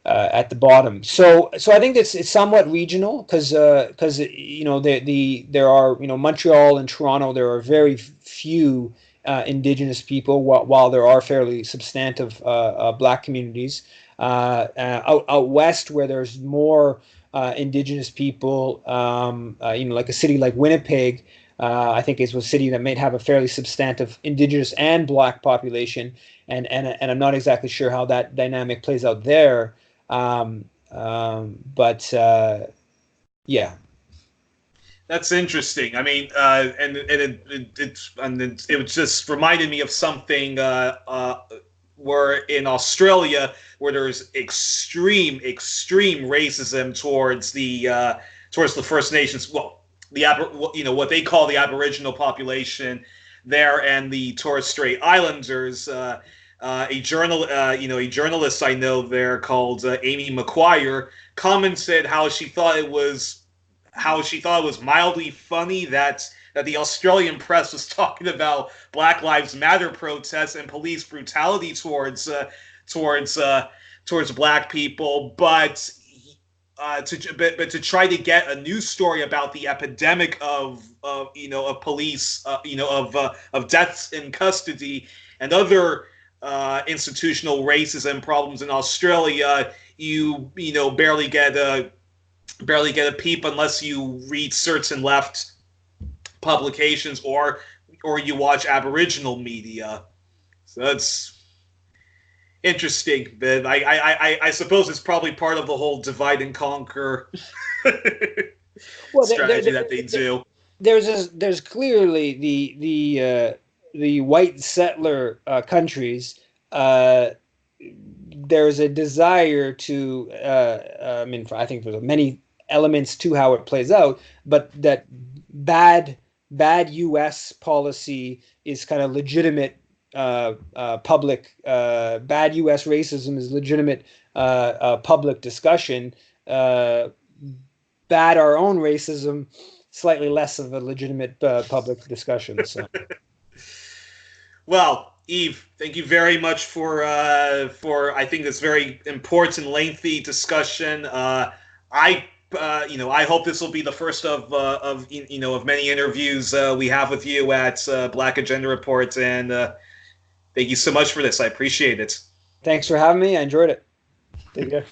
S2: at the bottom. So I think it's somewhat regional, because there are, Montreal and Toronto, there are very few Indigenous people, while there are fairly substantive black communities. Out west, where there's more indigenous people. Like a city like Winnipeg, I think is a city that may have a fairly substantive indigenous and black population, and I'm not exactly sure how that dynamic plays out there. But yeah.
S1: That's interesting. I mean, it was just reminded me of something where in Australia, where there's extreme racism towards the First Nations. Well, what they call the Aboriginal population there, and the Torres Strait Islanders. A journalist I know there called Amy McQuire commented how she thought it was mildly funny that the Australian press was talking about Black Lives Matter protests and police brutality towards Black people, but to try to get a news story about the epidemic of police of deaths in custody and other institutional racism problems in Australia, you barely get a peep unless you read certain left publications or you watch Aboriginal media. So that's interesting. But I suppose it's probably part of the whole divide and conquer strategy that they do.
S2: There's clearly the white settler countries. There's a desire to, I think there's many elements to how it plays out, but that bad U.S. policy is kind of legitimate public, bad U.S. racism is legitimate public discussion. Bad our own racism, slightly less of a legitimate public discussion. So.
S1: Well, Yves, thank you very much for I think this very important, lengthy discussion. I hope this will be the first of many interviews we have with you at Black Agenda Report, and thank you so much for this. I appreciate it.
S2: Thanks for having me. I enjoyed it. Take care.